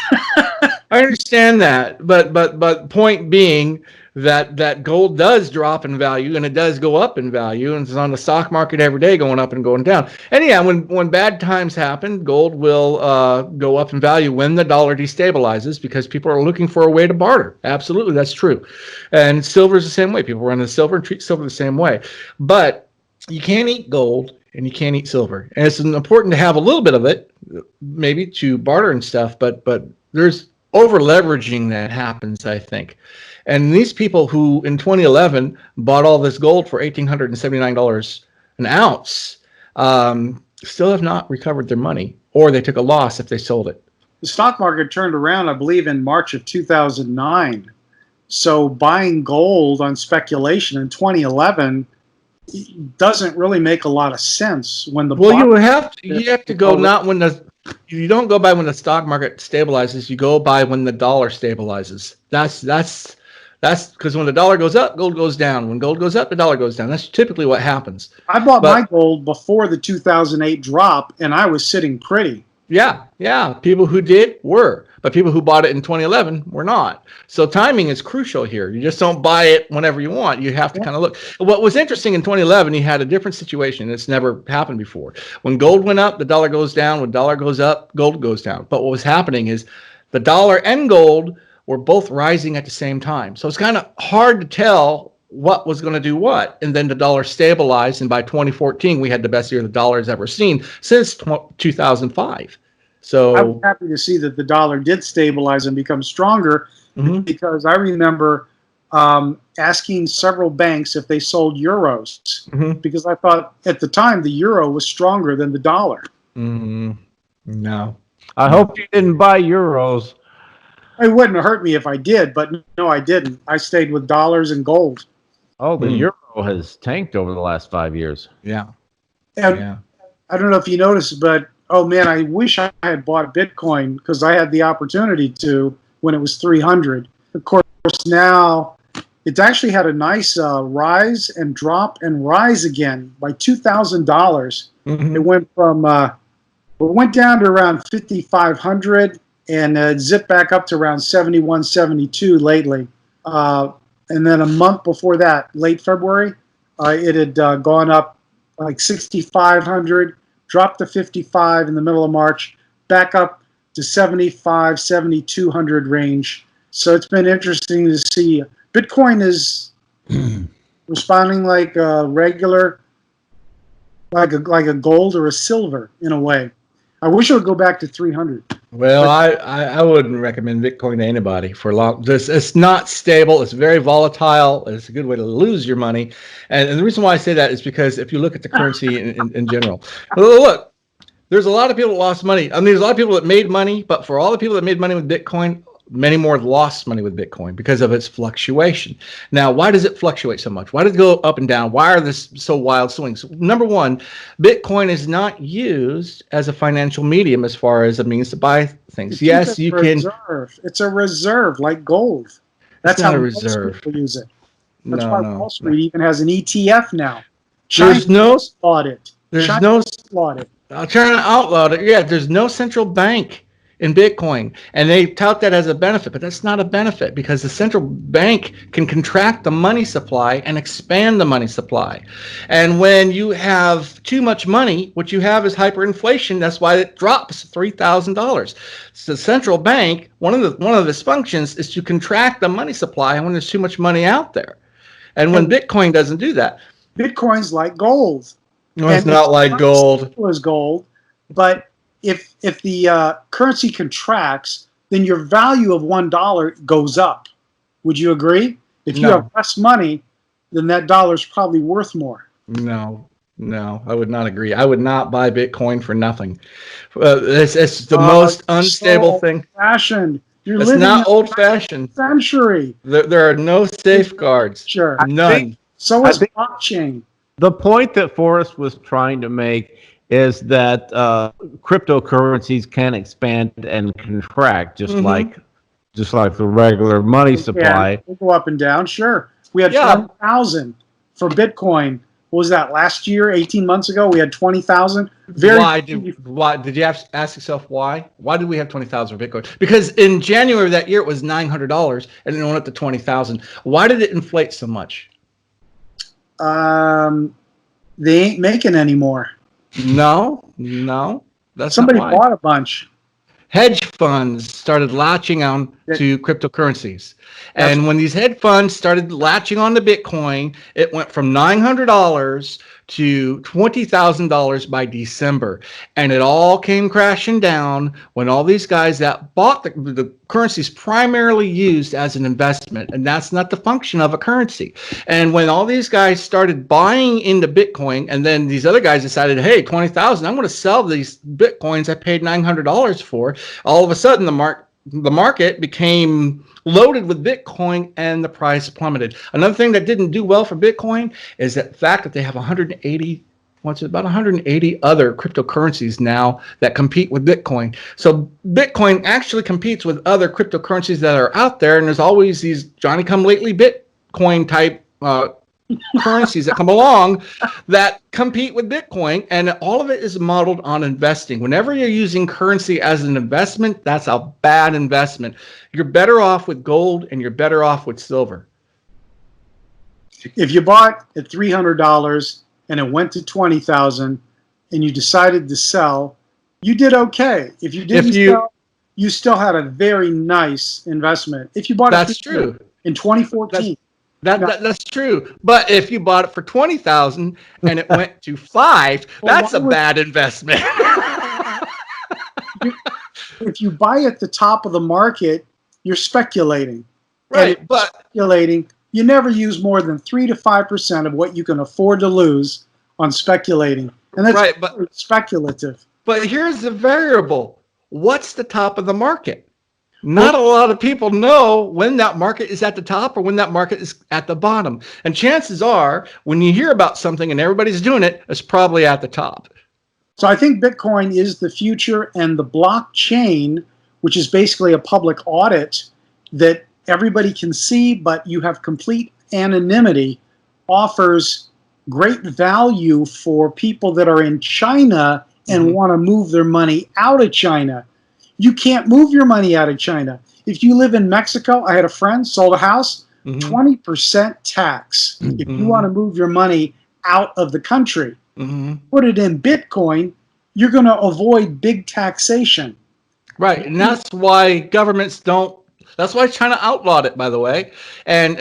I understand that, but point being that gold does drop in value and it does go up in value, and it's on the stock market every day going up and going down. And yeah, when bad times happen, gold will go up in value when the dollar destabilizes because people are looking for a way to barter. Absolutely, that's true. And silver is the same way. People run the silver and treat silver the same way. But you can't eat gold and you can't eat silver. And it's important to have a little bit of it, maybe to barter and stuff, but there's over leveraging that happens, I think. And these people who in 2011 bought all this gold for $1,879 an ounce still have not recovered their money, or they took a loss if they sold it. The stock market turned around, I believe, in March of 2009. So buying gold on speculation in 2011 doesn't really make a lot of sense when the you have to go not when you don't go by when the stock market stabilizes. You go by when the dollar stabilizes. That's because when the dollar goes up, gold goes down. When gold goes up, the dollar goes down. That's typically what happens. I bought my gold before the 2008 drop, and I was sitting pretty. Yeah. People who did were, but people who bought it in 2011 were not. So timing is crucial here. You just don't buy it whenever you want. You have to kind of look. What was interesting in 2011, you had a different situation. It's never happened before. When gold went up, the dollar goes down. When dollar goes up, gold goes down. But what was happening is the dollar and gold were both rising at the same time. So it's kind of hard to tell what was going to do what. And then the dollar stabilized. And by 2014, we had the best year the dollar has ever seen since 2005. So I was happy to see that the dollar did stabilize and become stronger because I remember asking several banks if they sold euros because I thought at the time the euro was stronger than the dollar. No. I hope you didn't buy euros. It wouldn't have hurt me if I did, but no, I didn't. I stayed with dollars and gold. Oh, the euro has tanked over the last 5 years. Yeah. And I don't know if you noticed, but oh man, I wish I had bought Bitcoin because I had the opportunity to when it was 300. Of course, now it's actually had a nice rise and drop and rise again by $2,000. It went from went down to around 5,500 and zipped back up to around 71, 72 lately. And then a month before that, late February, It had gone up like 6,500, dropped to 55 in the middle of March, back up to 75, 7,200 range. So it's been interesting to see. Bitcoin is responding like a regular, like a gold or a silver in a way. I wish it would go back to 300. Well, I wouldn't recommend Bitcoin to anybody for long. It's not stable. It's very volatile. It's a good way to lose your money. And the reason why I say that is because if you look at the currency in general, look, there's a lot of people that lost money. I mean, there's a lot of people that made money, but for all the people that made money with Bitcoin, many more lost money with Bitcoin because of its fluctuation. Now, why does it fluctuate so much? Why does it go up and down? Why are this so wild swings? Number one, Bitcoin is not used as a financial medium as far as a means to buy things. Yes, you can. It's a reserve like gold. That's how most people use it. That's why Wall Street even has an ETF now. China bought it. China bought it. China outlawed it. Yeah, there's no central bank in Bitcoin, and they tout that as a benefit, but that's not a benefit because the central bank can contract the money supply and expand the money supply. And when you have too much money, what you have is hyperinflation. That's why it drops $3,000. So the central bank, one of its functions is to contract the money supply when there's too much money out there. And when Bitcoin doesn't do that. Bitcoin's like gold. No, it's not like gold. It was gold, but if the currency contracts, then your value of $1 goes up. Would you agree? If you have less money, then that dollar is probably worth more. No, I would not agree. I would not buy Bitcoin for nothing. It's the most unstable thing. Old-fashioned. You're living not old-fashioned. Century. There are no safeguards. Sure. None. So is blockchain. The point that Forrest was trying to make is that cryptocurrencies can expand and contract just like the regular money supply. We'll go up and down, sure. We had 20,000 for Bitcoin. What was that, last year, 18 months ago? We had 20,000. Why did you have to ask yourself why? Why did we have 20,000 for Bitcoin? Because in January of that year, it was $900 and it went up to 20,000. Why did it inflate so much? They ain't making any more. No, that's somebody bought a bunch. Hedge funds started latching on to cryptocurrencies. And when these hedge funds started latching on to Bitcoin, it went from $900 to $20,000 by December. And it all came crashing down when all these guys that bought the currencies primarily used as an investment. And that's not the function of a currency. And when all these guys started buying into Bitcoin, and then these other guys decided, hey, 20,000, I'm going to sell these Bitcoins I paid $900 for. All of a sudden, the market became loaded with Bitcoin and the price plummeted. Another thing that didn't do well for Bitcoin is the fact that they have 180 other cryptocurrencies now that compete with Bitcoin. So Bitcoin actually competes with other cryptocurrencies that are out there, and there's always these Johnny-come-lately Bitcoin type currencies that come along that compete with Bitcoin, and all of it is modeled on investing. Whenever you're using currency as an investment, that's a bad investment. You're better off with gold and you're better off with silver. If you bought at $300 and it went to 20,000 and you decided to sell, you did okay. If you didn't sell, you still had a very nice investment. If you bought it in 2014. That's true. But if you bought it for 20,000 and it went to 5, that's a bad investment. If you buy at the top of the market, you're speculating. Right. But speculating, you never use more than 3 to 5% of what you can afford to lose on speculating. And that's speculative. But here's the variable. What's the top of the market? Not a lot of people know when that market is at the top or when that market is at the bottom. And chances are, when you hear about something and everybody's doing it, it's probably at the top. So I think Bitcoin is the future, and the blockchain, which is basically a public audit that everybody can see, but you have complete anonymity, offers great value for people that are in China and want to move their money out of China. You can't move your money out of China. If you live in Mexico, I had a friend, sold a house, Mhm. 20% tax if you want to move your money out of the country. Mhm. Put it in Bitcoin, you're going to avoid big taxation. Right, and that's why governments don't. That's why China outlawed it, by the way, and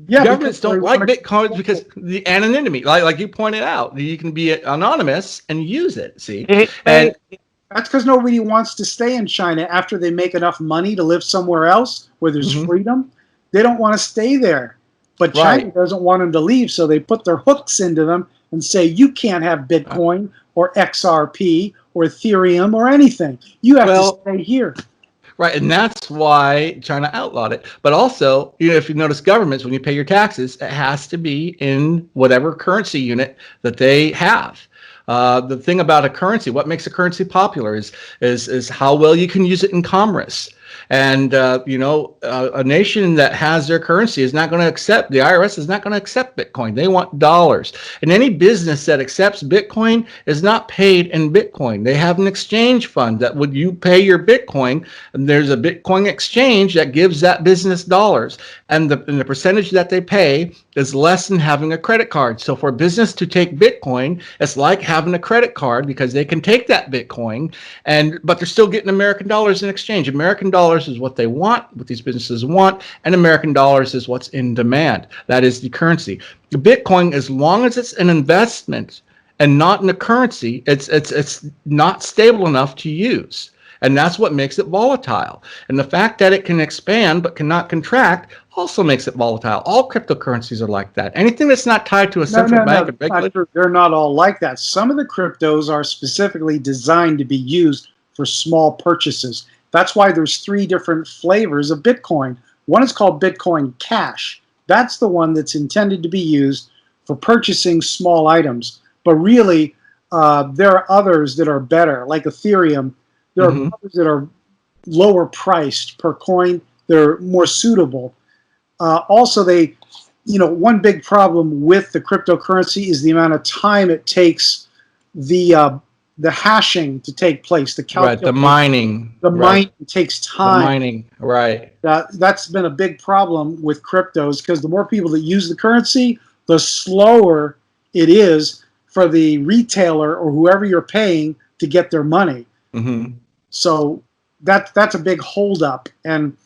Yeah, governments because they don't like want Bitcoins to. because the anonymity, like you pointed out, you can be anonymous and use it. See, Hey, and That's because nobody wants to stay in China after they make enough money to live somewhere else where there's Mhm. freedom. They don't want to stay there. But China Right. doesn't want them to leave, so they put their hooks into them and say, you can't have Bitcoin or XRP or Ethereum or anything. You have to Well, stay here. right, and that's why China outlawed it. But also, if you notice, governments, when you pay your taxes, it has to be in whatever currency unit that they have. The thing about a currency, what makes a currency popular is how well you can use it in commerce. And a nation that has their currency is not going to accept. The IRS is not going to accept Bitcoin. They want dollars. And any business that accepts Bitcoin is not paid in Bitcoin. They have an exchange fund that would you pay your Bitcoin, and there's a Bitcoin exchange that gives that business dollars, and the percentage that they pay is less than having a credit card. So for a business to take Bitcoin, it's like having a credit card because they can take that Bitcoin, but they're still getting American dollars in exchange. American dollars is what they want, what these businesses want, and American dollars is what's in demand. That is the currency. The Bitcoin, as long as it's an investment and not in a currency, it's not stable enough to use. And that's what makes it volatile. And the fact that it can expand but cannot contract also makes it volatile. All cryptocurrencies are like that. Anything that's not tied to a central No, bank and that's not regulated. true. They're not all like that. Some of the cryptos are specifically designed to be used for small purchases. That's why there's 3 different flavors of Bitcoin. One is called Bitcoin Cash. That's the one that's intended to be used for purchasing small items. But really, there are others that are better, like Ethereum. There are Mm-hmm. others that are lower priced per coin. They're more suitable. Also, one big problem with the cryptocurrency is the amount of time it takes the hashing to take place, the Right. The calculation. mining. The Right. mining takes The time. mining. Right. That's been a big problem with cryptos because the more people that use the currency, the slower it is for the retailer or whoever you're paying to get their money. Mm-hmm. So that's a big holdup, and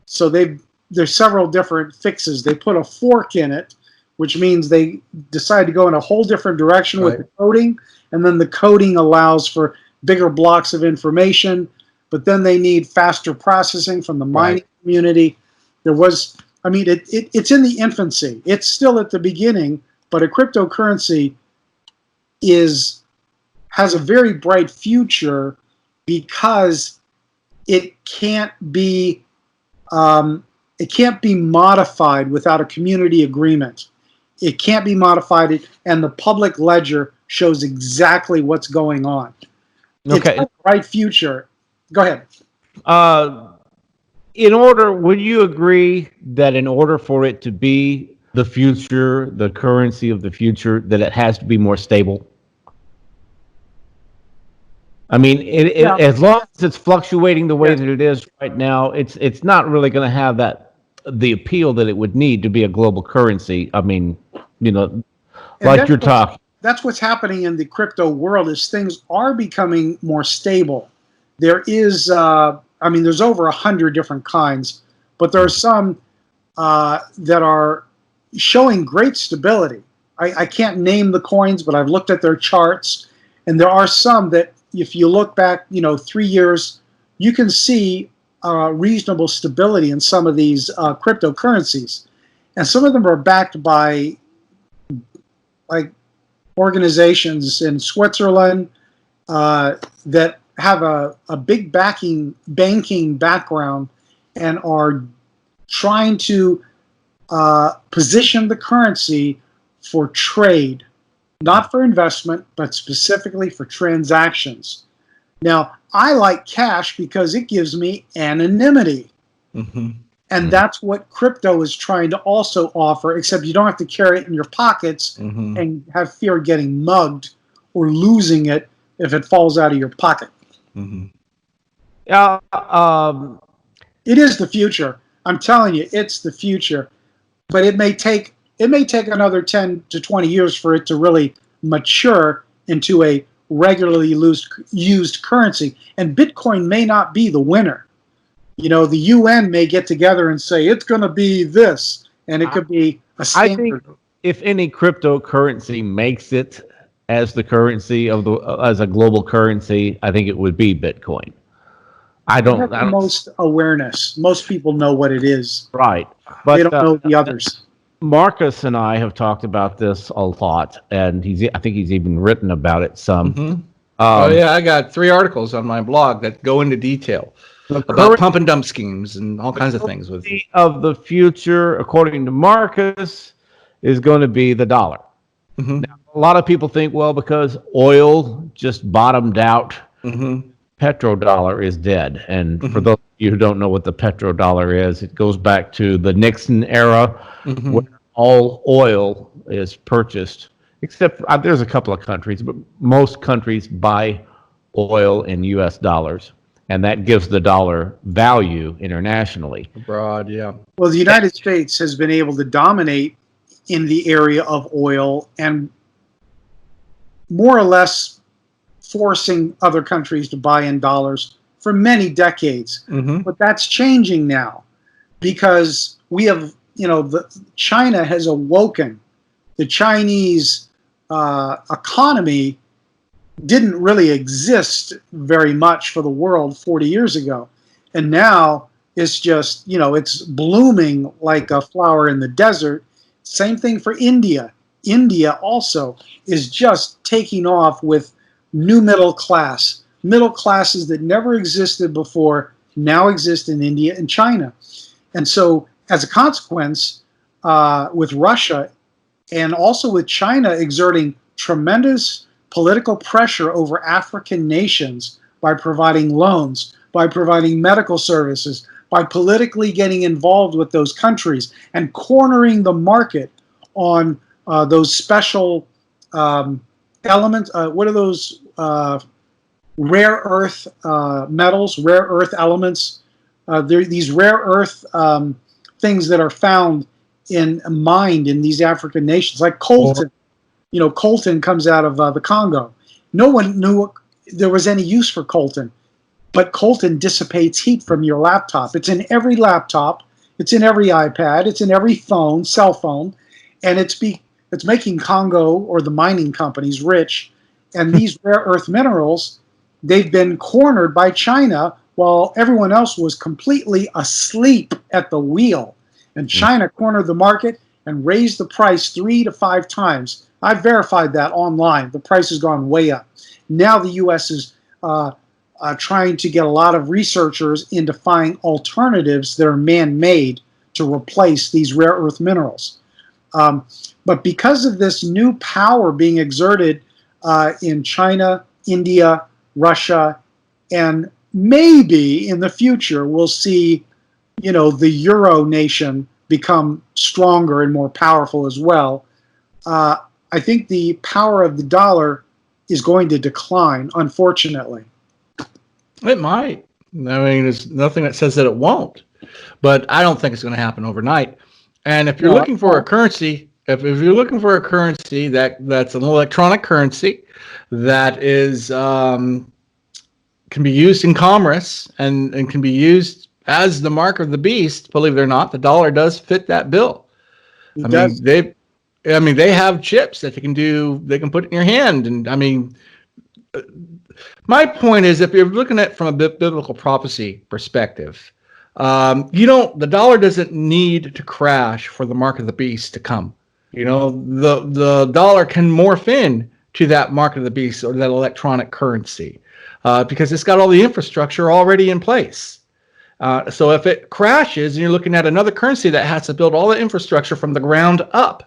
so there's several different fixes. They put a fork in it, which means they decide to go in a whole different direction with the coding, and then the coding allows for bigger blocks of information, but then they need faster processing from the mining community. It's in the infancy. It's still at the beginning, but a cryptocurrency has a very bright future because it can't be modified without a community agreement. It can't be modified, and the public ledger shows exactly what's going on. It's Okay. got a bright future. Go ahead. Would you agree that in order for it to be the future, the currency of the future, that it has to be more stable? I mean, Yeah. as long as it's fluctuating the way Yes. that it is right now, it's not really going to have the appeal that it would need to be a global currency. I mean, And like you're talking. that's what's happening in the crypto world is things are becoming more stable. There is, there's over 100 different kinds, but there are some that are showing great stability. I can't name the coins, but I've looked at their charts, and there are some that, if you look back, 3 years, you can see reasonable stability in some of these cryptocurrencies, and some of them are backed by like organizations in Switzerland that have a big banking background and are trying to position the currency for trade, not for investment, but specifically for transactions. Now, I like cash because it gives me anonymity. Mm-hmm. And that's what crypto is trying to also offer, except you don't have to carry it in your pockets Mm-hmm. and have fear of getting mugged or losing it if it falls out of your pocket. Mm-hmm. Yeah. It is the future. I'm telling you, it's the future. but it may take another 10 to 20 years for it to really mature into a regularly used currency. And Bitcoin may not be the winner. You know, the UN may get together and say it's going to be this, and it could be a standard. I think if any cryptocurrency makes it as the currency of the as a global currency, I think it would be Bitcoin. I don't. The most awareness. Most people know what it is. Right, but they don't know the others. Marcus and I have talked about this a lot, and I think he's even written about it some. Mm-hmm. I got 3 articles on my blog that go into detail about pump and dump schemes and all kinds of things. Of the future, according to Marcus, is going to be the dollar. Mm-hmm. Now, a lot of people think, well, because oil just bottomed out, petrodollar is dead. And for those of you who don't know what the petrodollar is, it goes back to the Nixon era, where all oil is purchased, except there's a couple of countries, but most countries buy oil in U.S. dollars. And that gives the dollar value internationally. Abroad, yeah. Well, the United States has been able to dominate in the area of oil and more or less forcing other countries to buy in dollars for many decades. But that's changing now because we have, China has awoken. The Chinese economy didn't really exist very much for the world 40 years ago. And now it's just, it's blooming like a flower in the desert. Same thing for India. India also is just taking off with new middle class. Middle classes that never existed before now exist in India and China. And so as a consequence, with Russia and also with China exerting tremendous political pressure over African nations by providing loans, by providing medical services, by politically getting involved with those countries and cornering the market on those special elements. What are those rare earth metals, rare earth elements? They're these rare earth things that are found mined in these African nations, like coltan. Coltan comes out of the Congo. No one knew there was any use for coltan, but coltan dissipates heat from your laptop. It's in every laptop. It's in every iPad. It's in every phone, cell phone, and it's making Congo or the mining companies rich. And these rare earth minerals, they've been cornered by China while everyone else was completely asleep at the wheel. And China cornered the market and raised the price 3 to 5 times. I verified that online. The price has gone way up. Now the U.S. is trying to get a lot of researchers into finding alternatives that are man-made to replace these rare earth minerals. But because of this new power being exerted in China, India, Russia, and maybe in the future we'll see, the Euro nation become stronger and more powerful as well. I think the power of the dollar is going to decline, unfortunately. It might. I mean, there's nothing that says that it won't. But I don't think it's going to happen overnight. And if you're looking for a currency, if you're looking for a currency that's an electronic currency that is can be used in commerce and can be used as the mark of the beast, believe it or not, the dollar does fit that bill. They have chips that they can put in your hand. And my point is, if you're looking at it from a biblical prophecy perspective, the dollar doesn't need to crash for the mark of the beast to come. The dollar can morph in to that mark of the beast or that electronic currency because it's got all the infrastructure already in place. So if it crashes and you're looking at another currency that has to build all the infrastructure from the ground up.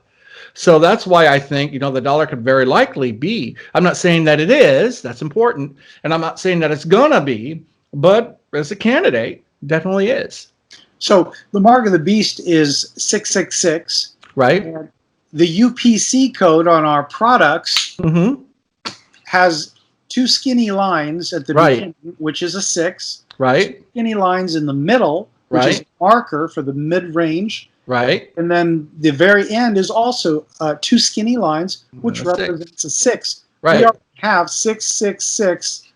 So that's why I think, the dollar could very likely be. I'm not saying that it is. That's important. And I'm not saying that it's going to be. But as a candidate, definitely is. So the mark of the beast is 666. Right. And the UPC code on our products has 2 skinny lines at the beginning, which is a 6. Right. 2 skinny lines in the middle, which is a marker for the mid-range. Right. And then the very end is also two skinny lines, which represents a 6. Right. We already have 666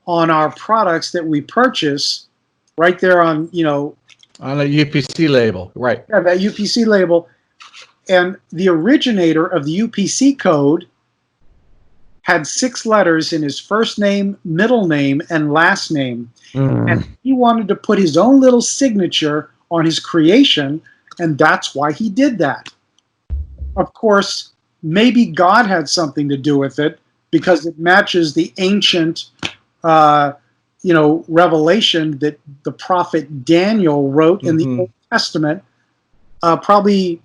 on our products that we purchase right there on, On a UPC label. Right. that UPC label. And the originator of the UPC code had 6 letters in his first name, middle name, and last name. And he wanted to put his own little signature on his creation, and that's why he did that. Of course, maybe God had something to do with it, because it matches the ancient revelation that the prophet Daniel wrote in the Old Testament, probably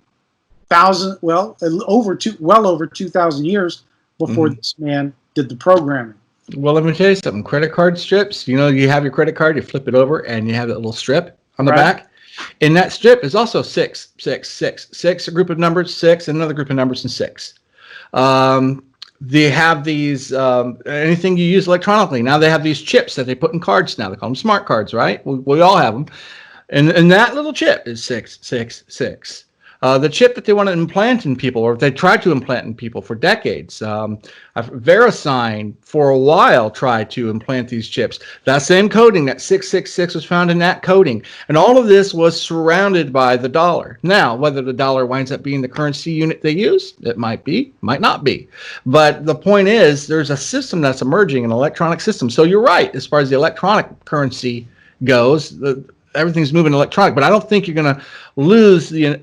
well over 2,000 years before this man did the programming. Well, let me tell you something. Credit card strips, you have your credit card, you flip it over, and you have that little strip on the back. In that strip is also 6, 6, 6, 6, a group of numbers, 6, another group of numbers, and 6. They have these, anything you use electronically. Now they have these chips that they put in cards now. They call them smart cards, right? We all have them. And that little chip is 6, 6, 6. The chip that they want to implant in people, or they tried to implant in people for decades. VeriSign, for a while, tried to implant these chips. That same coding, that 666 was found in that coding. And all of this was surrounded by the dollar. Now, whether the dollar winds up being the currency unit they use, it might be, might not be. But the point is, there's a system that's emerging, an electronic system. So you're right, as far as the electronic currency goes, everything's moving electronic, but I don't think you're going to lose the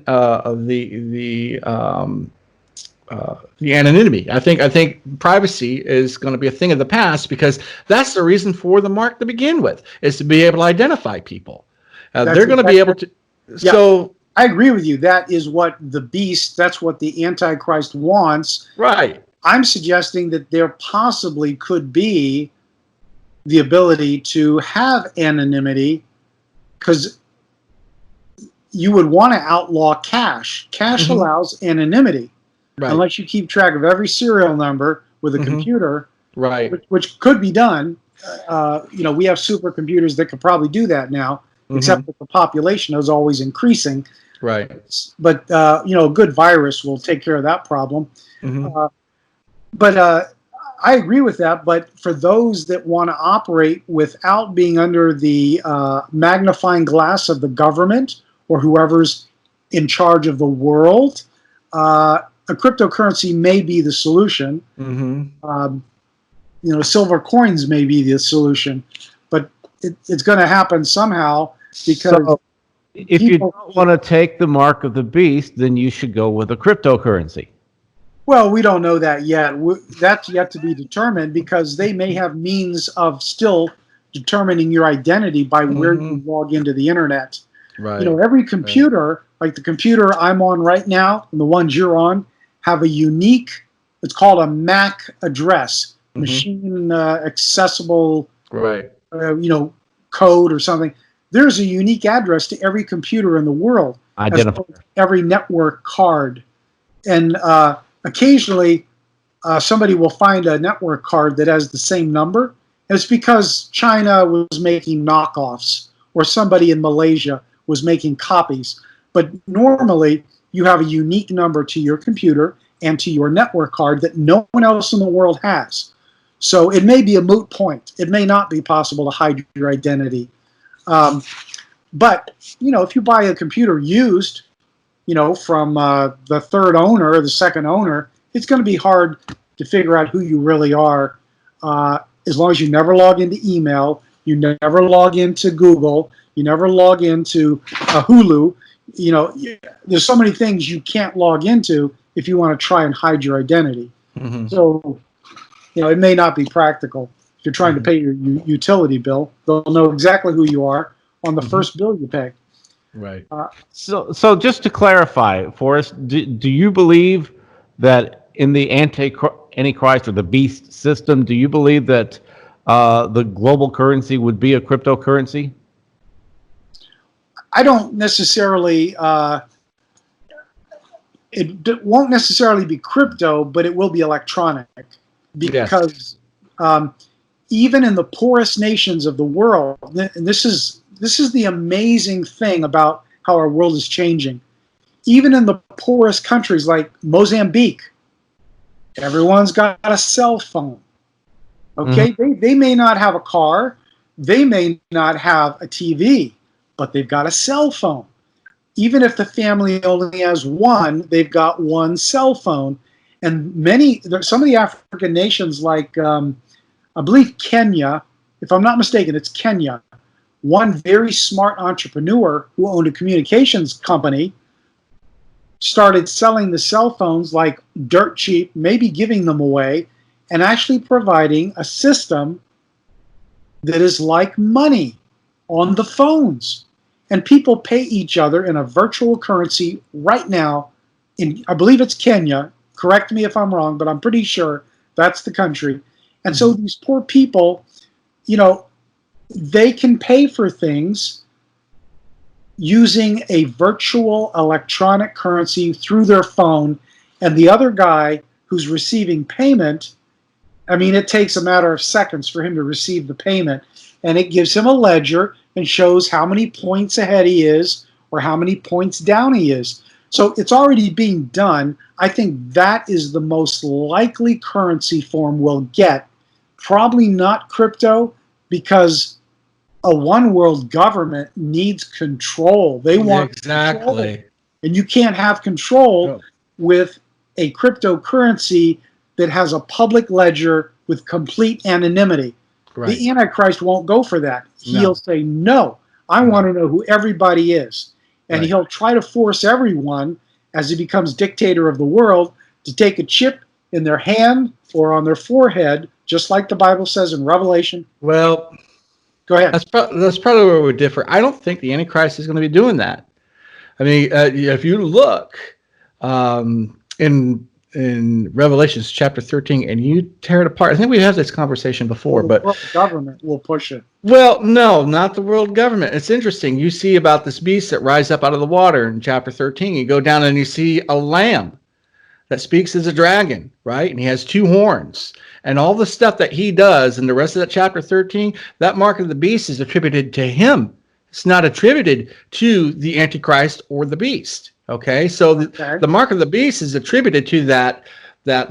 anonymity. I think privacy is going to be a thing of the past, because that's the reason for the mark to begin with, is to be able to identify people. They're going to be able to. Yeah, so I agree with you. That is what the beast. That's what the Antichrist wants. Right. I'm suggesting that there possibly could be the ability to have anonymity, because you would want to outlaw cash. Cash allows anonymity, unless you keep track of every serial number with a computer, right? Which could be done. We have supercomputers that could probably do that now, except that the population is always increasing. Right. But a good virus will take care of that problem. But I agree with that, but for those that want to operate without being under the magnifying glass of the government or whoever's in charge of the world, a cryptocurrency may be the solution. Silver coins may be the solution, but it's going to happen somehow, because if you don't want to take the mark of the beast, then you should go with a cryptocurrency. Well, we don't know that yet. That's yet to be determined, because they may have means of still determining your identity by where you log into the internet. Right. Every computer, like the computer I'm on right now and the ones you're on, have a unique, it's called a MAC address, machine accessible, code or something. There's a unique address to every computer in the world, every network card. And occasionally, somebody will find a network card that has the same number. And it's because China was making knockoffs, or somebody in Malaysia was making copies. But normally, you have a unique number to your computer and to your network card that no one else in the world has. So it may be a moot point. It may not be possible to hide your identity. But, if you buy a computer used, from the third owner or the second owner, it's going to be hard to figure out who you really are, as long as you never log into email, you never log into Google, you never log into Hulu. There's so many things you can't log into if you want to try and hide your identity. So, it may not be practical. If you're trying to pay your utility bill, they'll know exactly who you are on the first bill you pay. Right. So just to clarify, Forrest, do you believe that in the Antichrist or the beast system, do you believe that the global currency would be a cryptocurrency? I don't necessarily. It won't necessarily be crypto, but it will be electronic, because even in the poorest nations of the world, and this is the amazing thing about how our world is changing. even in the poorest countries like Mozambique, everyone's got a cell phone. Okay, they may not have a car, they may not have a TV, but they've got a cell phone. Even if the family only has one, they've got one cell phone. And some of the African nations, like I believe Kenya, if I'm not mistaken, it's Kenya. One very smart entrepreneur who owned a communications company started selling the cell phones like dirt cheap, maybe giving them away, and actually providing a system that is like money on the phones. And people pay each other in a virtual currency right now in, I believe it's Kenya. Correct me if I'm wrong, but I'm pretty sure that's the country. And so these poor people, you know, they can pay for things using a virtual electronic currency through their phone. And the other guy who's receiving payment, I mean, it takes a matter of seconds for him to receive the payment. And it gives him a ledger and shows how many points ahead he is or how many points down he is. So it's already being done. I think that is the most likely currency form we'll get. Probably not crypto, because a one world government needs control. They want control. And you can't have control with a cryptocurrency that has a public ledger with complete anonymity. Right. The Antichrist won't go for that. He'll say, no, I want to know who everybody is. And he'll try to force everyone, as he becomes dictator of the world, to take a chip in their hand or on their forehead, just like the Bible says in Revelation. Well, go ahead. That's probably where we differ. I don't think the Antichrist is going to be doing that. I mean, if you look in Revelations chapter 13 and you tear it apart, I think we had this conversation before, but the government will push it. Well, no, not the world government. It's interesting. You see about this beast that rises up out of the water in chapter 13. You go down and you see a lamb that speaks as a dragon, right? And he has two horns. And all the stuff that he does in the rest of that chapter 13, that mark of the beast is attributed to him. It's not attributed to the Antichrist or the beast. Okay, so the mark of the beast is attributed to that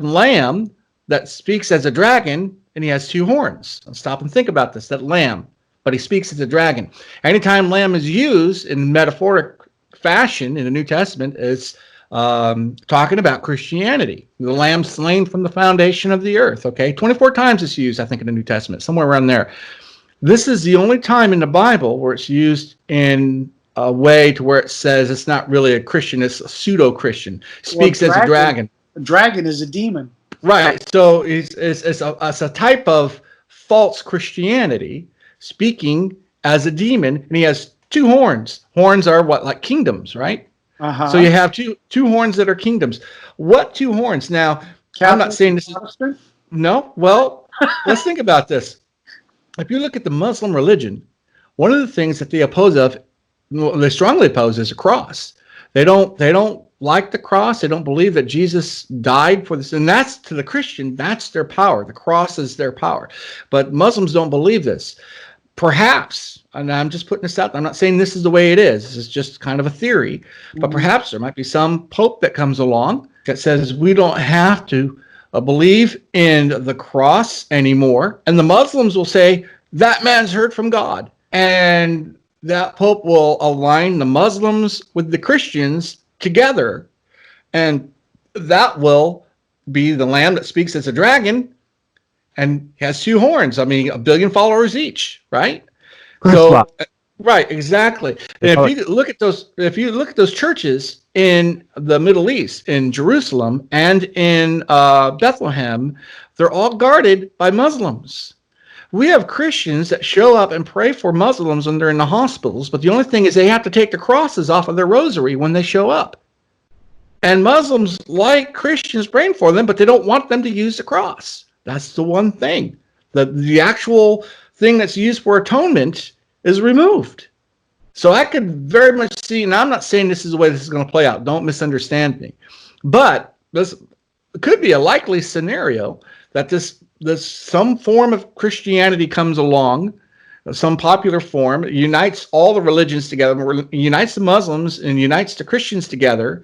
lamb that speaks as a dragon, and he has two horns. Let's stop and think about this, that lamb, but he speaks as a dragon. Anytime lamb is used in metaphoric fashion in the New Testament, it's talking about Christianity. The lamb slain from the foundation of the earth, okay? 24 times it's used, I think, in the New Testament, somewhere around there. This is the only time in the Bible where it's used in a way to where it says it's not really a Christian, it's a pseudo-Christian. Speaks as a dragon. A dragon is a demon. Right. So it's a type of false Christianity, speaking as a demon, and he has two horns. Horns are what, like kingdoms, right? So you have two horns that are kingdoms. What two horns? Now, Catholic, I'm not saying this is... No? Well, let's think about this. If you look at the Muslim religion, one of the things that they they strongly oppose is a cross. They don't like the cross. They don't believe that Jesus died for this. And that's, to the Christian, that's their power. The cross is their power. But Muslims don't believe this. Perhaps, and I'm just putting this out, I'm not saying this is the way it is. This is just kind of a theory. But perhaps there might be some pope that comes along that says we don't have to believe in the cross anymore. And the Muslims will say, that man's heard from God. And that pope will align the Muslims with the Christians together, and that will be the lamb that speaks as a dragon and has two horns. I mean, 1 billion followers each, right? Right, exactly. And if you look at those churches in the Middle East, in Jerusalem and in Bethlehem, they're all guarded by Muslims. We have Christians that show up and pray for Muslims when they're in the hospitals, but the only thing is they have to take the crosses off of their rosary when they show up. And Muslims like Christians praying for them, but they don't want them to use the cross. That's the one thing. The actual thing that's used for atonement is removed. So I could very much see, and I'm not saying this is the way this is going to play out. Don't misunderstand me. But this could be a likely scenario that this some form of Christianity comes along some popular form, unites all the religions together, unites the Muslims and unites the Christians together.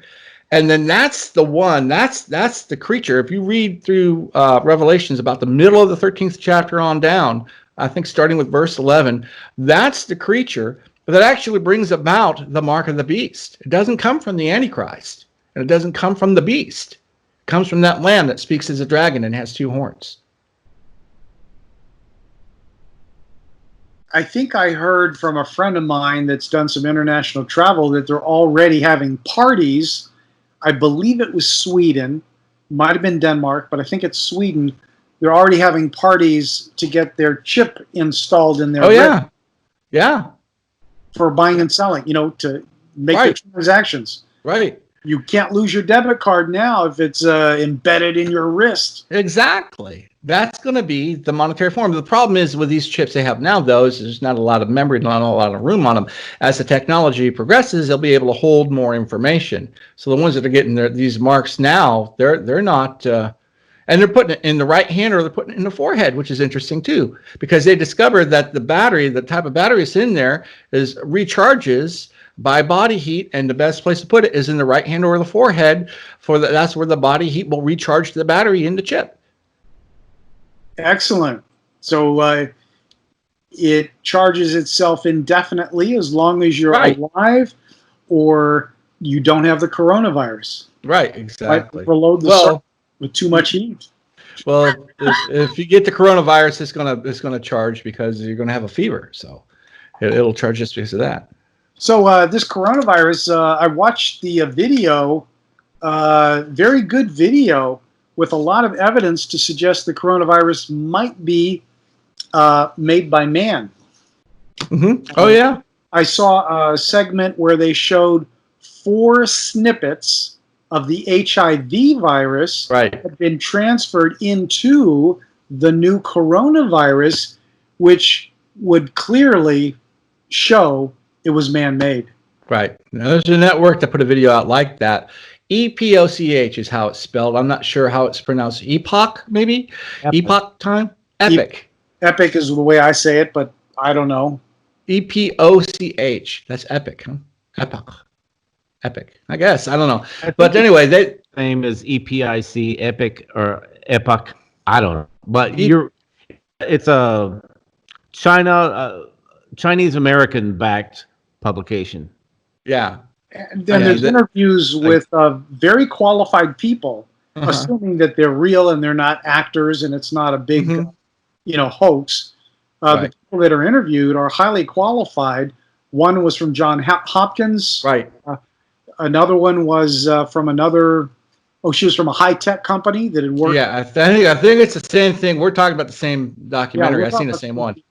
And then that's the one, that's the creature. If you read through Revelations about the middle of the 13th chapter on down, I think starting with verse 11, that's the creature that actually brings about the mark of the beast. It doesn't come from the Antichrist, and it doesn't come from the beast. It comes from that lamb that speaks as a dragon and has two horns. I think I heard from a friend of mine that's done some international travel that they're already having parties. I believe it was Sweden, might have been Denmark, but I think it's Sweden. They're already having parties to get their chip installed in their yeah. Yeah. For buying and selling, to make the transactions. Right. You can't lose your debit card now if it's embedded in your wrist. Exactly. That's going to be the monetary form. The problem is with these chips they have now, though, is there's not a lot of memory, not a lot of room on them. As the technology progresses, they'll be able to hold more information. So the ones that are getting these marks now, they're not, and they're putting it in the right hand or they're putting it in the forehead, which is interesting too, because they discovered that the battery, the type of battery that's in there, is recharges by body heat, and the best place to put it is in the right hand or the forehead. That's where the body heat will recharge the battery in the chip. Excellent. So it charges itself indefinitely as long as you're alive or you don't have the coronavirus. Right, exactly. Like overload the circuit with too much heat. Well, if you get the coronavirus, it's gonna charge because you're gonna have a fever. So it'll charge just because of that. So this coronavirus, I watched the video, very good video with a lot of evidence to suggest the coronavirus might be made by man. Mm-hmm. Oh, yeah. I saw a segment where they showed 4 snippets of the HIV virus had been transferred into the new coronavirus, which would clearly show it was man-made. Right. Now, there's a network that put a video out like that. EPOCH is how it's spelled. I'm not sure how it's pronounced. Epoch, maybe? Epoch time? Epic. Epic is the way I say it, but I don't know. EPOCH. That's epic, huh? Epoch. Epic. I guess. I don't know. But anyway, they name is EPIC, Epic or Epoch. I don't know. But it's a Chinese American backed publication. Yeah. And then there's interviews with very qualified people, assuming that they're real and they're not actors and it's not a big, hoax. The people that are interviewed are highly qualified. One was from Johns Hopkins. Right. Another one was from another. Oh, she was from a high-tech company that had worked. Yeah, I think it's the same thing. We're talking about the same documentary. I've seen the same one.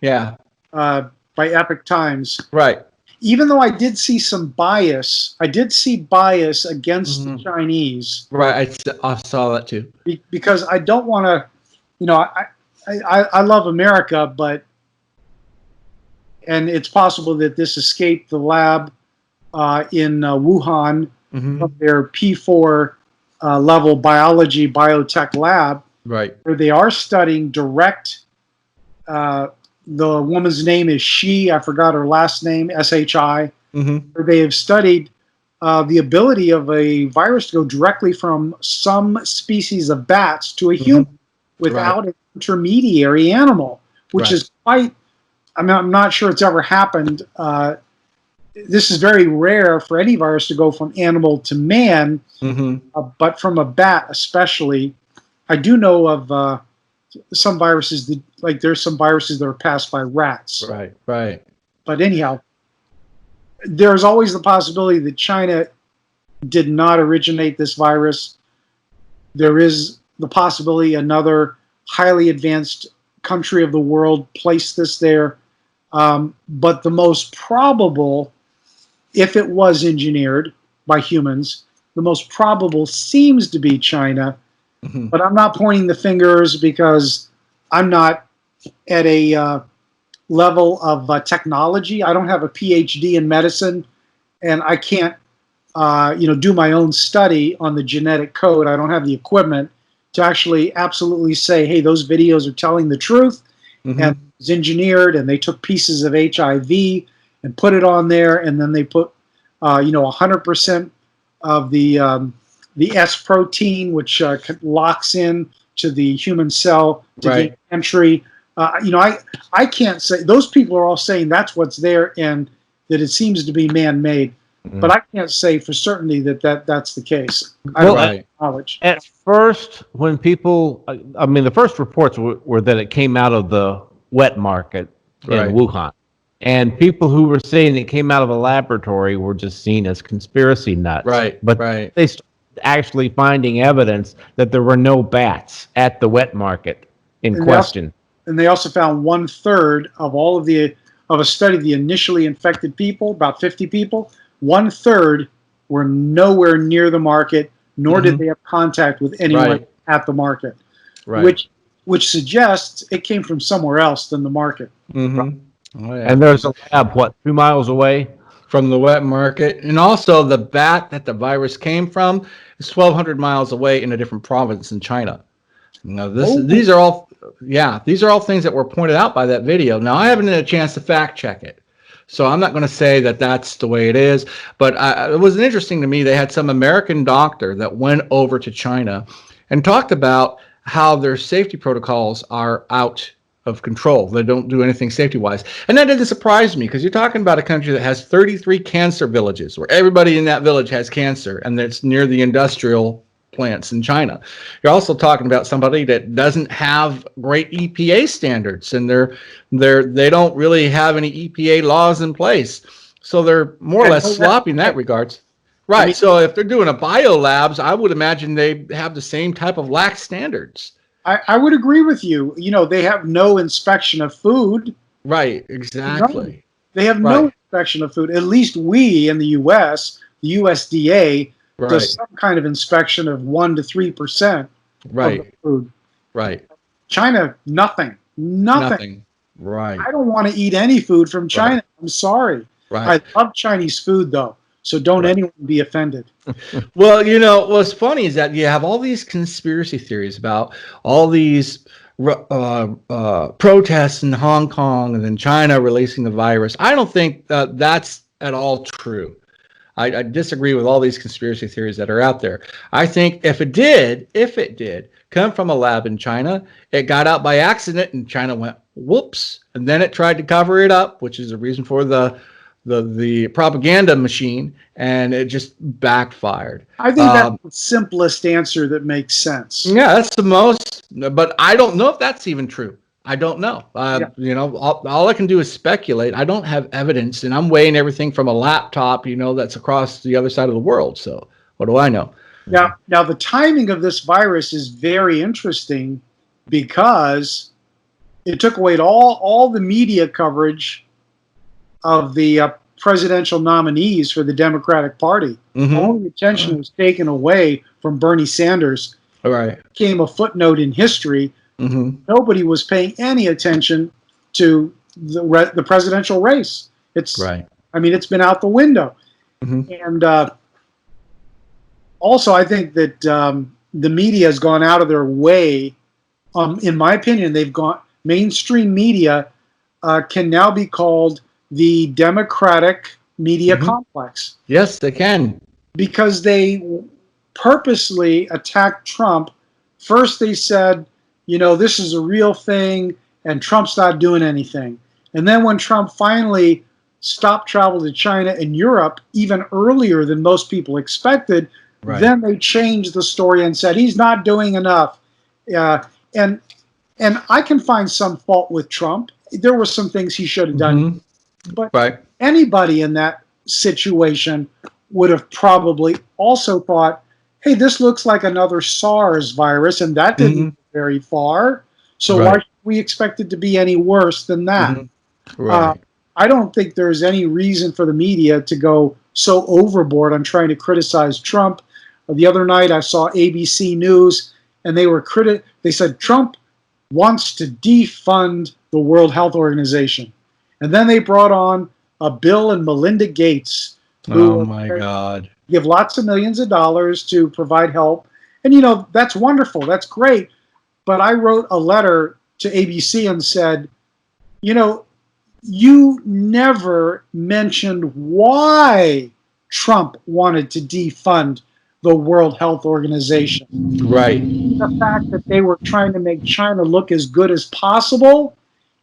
Yeah. By Epic Times. Right. Even though I did see some bias, against the Chinese. Right, I saw that too. Because I don't want to, I love America, and it's possible that this escaped the lab in Wuhan from their P4 level biotech lab. Right. Where they are studying direct. The woman's name is Shi. I forgot her last name, S-H-I. Where they have studied the ability of a virus to go directly from some species of bats to a human without an intermediary animal, which is quite. I mean, I'm not sure it's ever happened. This is very rare for any virus to go from animal to man, but from a bat especially. I do know of some viruses that, there's some viruses that are passed by rats. Right, right. But anyhow, there's always the possibility that China did not originate this virus. There is the possibility another highly advanced country of the world placed this there. But the most probable, if it was engineered by humans, the most probable seems to be China. But I'm not pointing the fingers because I'm not at a level of technology. I don't have a PhD in medicine, and I can't, do my own study on the genetic code. I don't have the equipment to actually absolutely say, hey, those videos are telling the truth, Mm-hmm. and it was engineered, and they took pieces of HIV and put it on there, and then they put 100% of the S protein, which locks in to the human cell to gain entry. I can't say, those people are all saying that's what's there and that it seems to be man-made, but I can't say for certainty that's the case. I don't have knowledge. At first, when people, the first reports were that it came out of the wet market in Wuhan. And people who were saying it came out of a laboratory were just seen as conspiracy nuts. But they started actually finding evidence that there were no bats at the wet market in question. And they also found 1/3 of all of a study of the initially infected people, about 50 people, 1/3 were nowhere near the market, nor did they have contact with anyone at the market, which suggests it came from somewhere else than the market. Oh, yeah. And there's a lab, 2 miles away? From the wet market. And also the bat that the virus came from is 1,200 miles away in a different province in China. These are all things that were pointed out by that video. Now, I haven't had a chance to fact check it, so I'm not going to say that that's the way it is. But it was interesting to me. They had some American doctor that went over to China and talked about how their safety protocols are out of control. They don't do anything safety-wise. And that didn't surprise me, because you're talking about a country that has 33 cancer villages, where everybody in that village has cancer, and that's near the industrial plants in China. You're also talking about somebody that doesn't have great EPA standards, and they don't really have any EPA laws in place. So they're more or less sloppy in that regards. Right. So if they're doing a biolabs, I would imagine they have the same type of lax standards. I would agree with you. They have no inspection of food. Right, exactly. No, they have no inspection of food. At least we in the U.S., the USDA, does some kind of inspection of 1 to 3% of the food. Right. China, nothing. Right. I don't want to eat any food from China. I'm sorry. I love Chinese food, though. So don't anyone be offended. Well, what's funny is that you have all these conspiracy theories about all these protests in Hong Kong and then China releasing the virus. I don't think that's at all true. I disagree with all these conspiracy theories that are out there. I think if it did come from a lab in China, it got out by accident and China went, whoops, and then it tried to cover it up, which is the reason for the propaganda machine, and it just backfired. I think that's the simplest answer that makes sense. Yeah, that's the most, but I don't know if that's even true. I don't know. All I can do is speculate. I don't have evidence, and I'm weighing everything from a laptop, that's across the other side of the world. So what do I know? Now the timing of this virus is very interesting, because it took away all the media coverage of the presidential nominees for the Democratic Party. All the attention was taken away from Bernie Sanders. Became a footnote in history. Nobody was paying any attention to the presidential race. It's been out the window. And also, I think that the media has gone out of their way. In my opinion, mainstream media can now be called the Democratic media complex. Yes, they can. Because they purposely attacked Trump. First they said, this is a real thing, and Trump's not doing anything. And then when Trump finally stopped travel to China and Europe, even earlier than most people expected, then they changed the story and said, he's not doing enough. And I can find some fault with Trump. There were some things he should have done. But anybody in that situation would have probably also thought, hey, this looks like another SARS virus, and that didn't go very far. So why should we expect it to be any worse than that? I don't think there's any reason for the media to go so overboard on trying to criticize Trump. The other night I saw ABC News, and they said Trump wants to defund the World Health Organization. And then they brought on Bill and Melinda Gates, who give lots of millions of dollars to provide help. And, that's wonderful. That's great. But I wrote a letter to ABC and said, you know, you never mentioned why Trump wanted to defund the World Health Organization. Right. The fact that they were trying to make China look as good as possible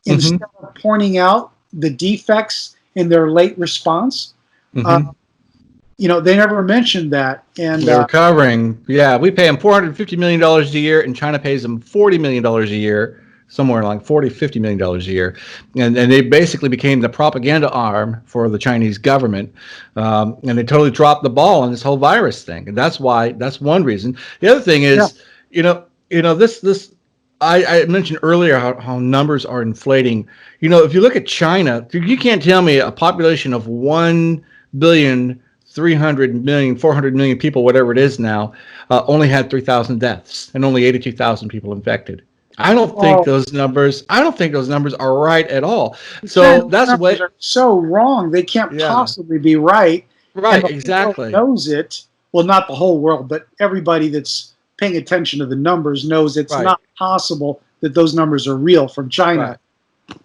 instead of pointing out the defects in their late response. You know, they never mentioned that. And they're recovering. Yeah, we pay them $450 million a year, and China pays them $40 million a year, somewhere like $50 million a year. And they basically became the propaganda arm for the Chinese government. And they totally dropped the ball on this whole virus thing. And that's one reason. The other thing is, this I mentioned earlier how numbers are inflating. You know, if you look at China, you can't tell me a population of 1,300,000,000, 400 million people, whatever it is now, only had 3,000 deaths and only 82,000 people infected. I don't think those numbers are right at all. So that's the way. Are so wrong. They can't possibly be right. Right, and the exactly. world knows it. Well, not the whole world, but everybody that's paying attention to the numbers knows it's not possible that those numbers are real from China.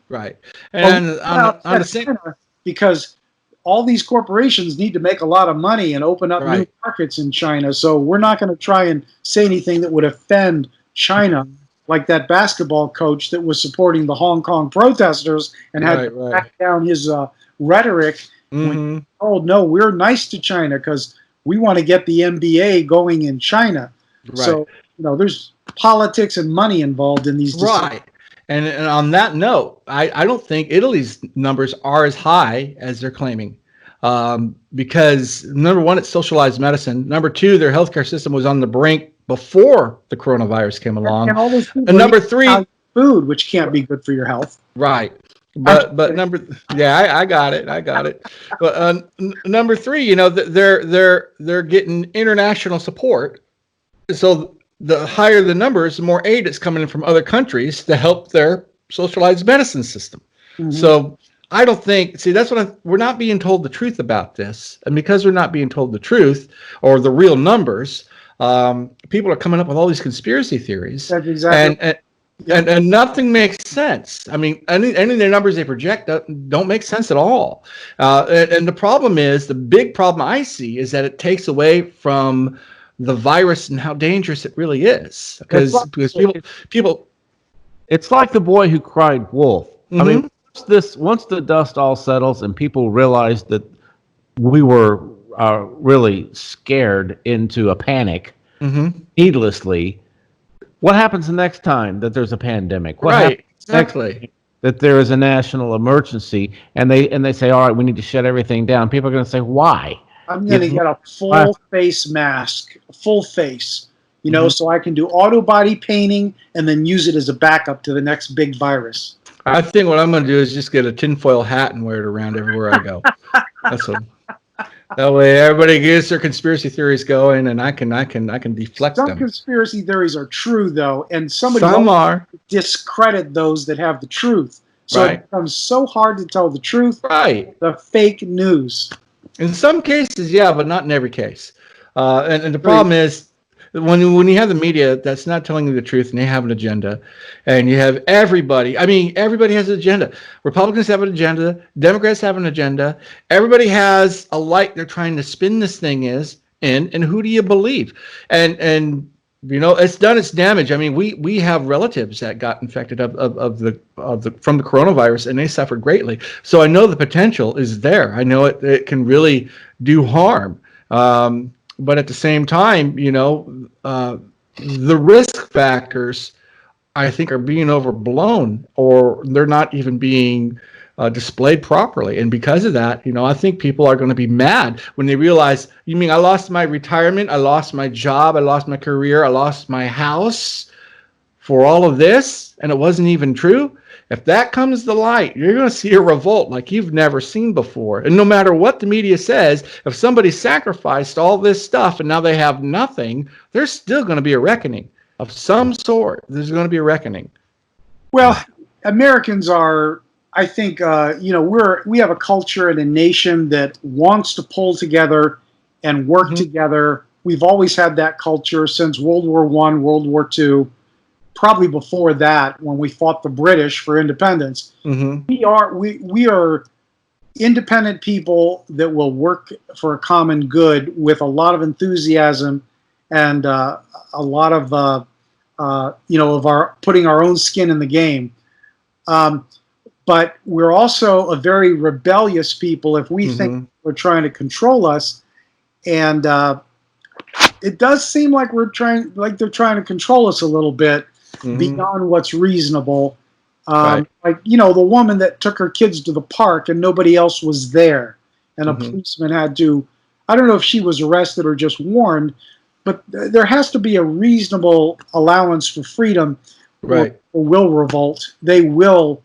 Right. And on the same, because all these corporations need to make a lot of money and open up new markets in China. So we're not going to try and say anything that would offend China, like that basketball coach that was supporting the Hong Kong protesters and had to back down his rhetoric. When he told, no, we're nice to China because we want to get the NBA going in China. So, you know, there's politics and money involved in these decisions. Right. And on that note, I don't think Italy's numbers are as high as they're claiming. Because number one, it's socialized medicine. Number two, their healthcare system was on the brink before the coronavirus came along. And all those people number three, food, which can't be good for your health. Right. But I got it. But number three, you know, they're getting international support. So the higher the numbers, the more aid is coming in from other countries to help their socialized medicine system. So I don't think, that's what we're not being told the truth about this. And because we're not being told the truth or the real numbers, people are coming up with all these conspiracy theories. That's exactly. And nothing makes sense. I mean, any of the numbers they project don't make sense at all. And the problem is, the big problem I see is that it takes away from the virus and how dangerous it really is. Because people. It's like the boy who cried wolf. I mean, once the dust all settles and people realize that we were really scared into a panic needlessly. What happens the next time that there's a pandemic? What happens exactly. That there is a national emergency, and they say, all right, we need to shut everything down. People are going to say, why? I'm going to get a full face mask, full face, you know, so I can do auto body painting and then use it as a backup to the next big virus. I think what I'm going to do is just get a tinfoil hat and wear it around everywhere I go. That's what. That way, everybody gets their conspiracy theories going, and I can deflect them. Some conspiracy theories are true, though, and some discredit those that have the truth. So it becomes so hard to tell the truth. Right. The fake news. In some cases, yeah, but not in every case. And the problem is, when you have the media that's not telling you the truth and they have an agenda, and you have everybody has an agenda. Republicans have an agenda, Democrats have an agenda, everybody has a light they're trying to spin this thing and who do you believe? And you know, it's done its damage. I mean, we have relatives that got infected from the coronavirus, and they suffered greatly. So I know the potential is there. I know it can really do harm. But at the same time, you know, the risk factors, I think, are being overblown, or they're not even being displayed properly. And because of that, you know, I think people are going to be mad when they realize, you mean I lost my retirement, I lost my job, I lost my career, I lost my house for all of this, and it wasn't even true? If that comes to light, you're going to see a revolt like you've never seen before. And no matter what the media says, if somebody sacrificed all this stuff and now they have nothing, there's still going to be a reckoning of some sort. There's going to be a reckoning. Well, Americans are, I think, you know, we have a culture and a nation that wants to pull together and work together. We've always had that culture since World War I, World War II. probably before that, when we fought the British for independence. Mm-hmm. We are independent people that will work for a common good with a lot of enthusiasm and a lot of of our putting our own skin in the game. But we're also a very rebellious people if we think we're trying to control us, and it does seem like they're trying to control us a little bit beyond what's reasonable. Right. Like, the woman that took her kids to the park and nobody else was there, and a policeman had to, I don't know if she was arrested or just warned, but there has to be a reasonable allowance for freedom. Right. Or will revolt. They will,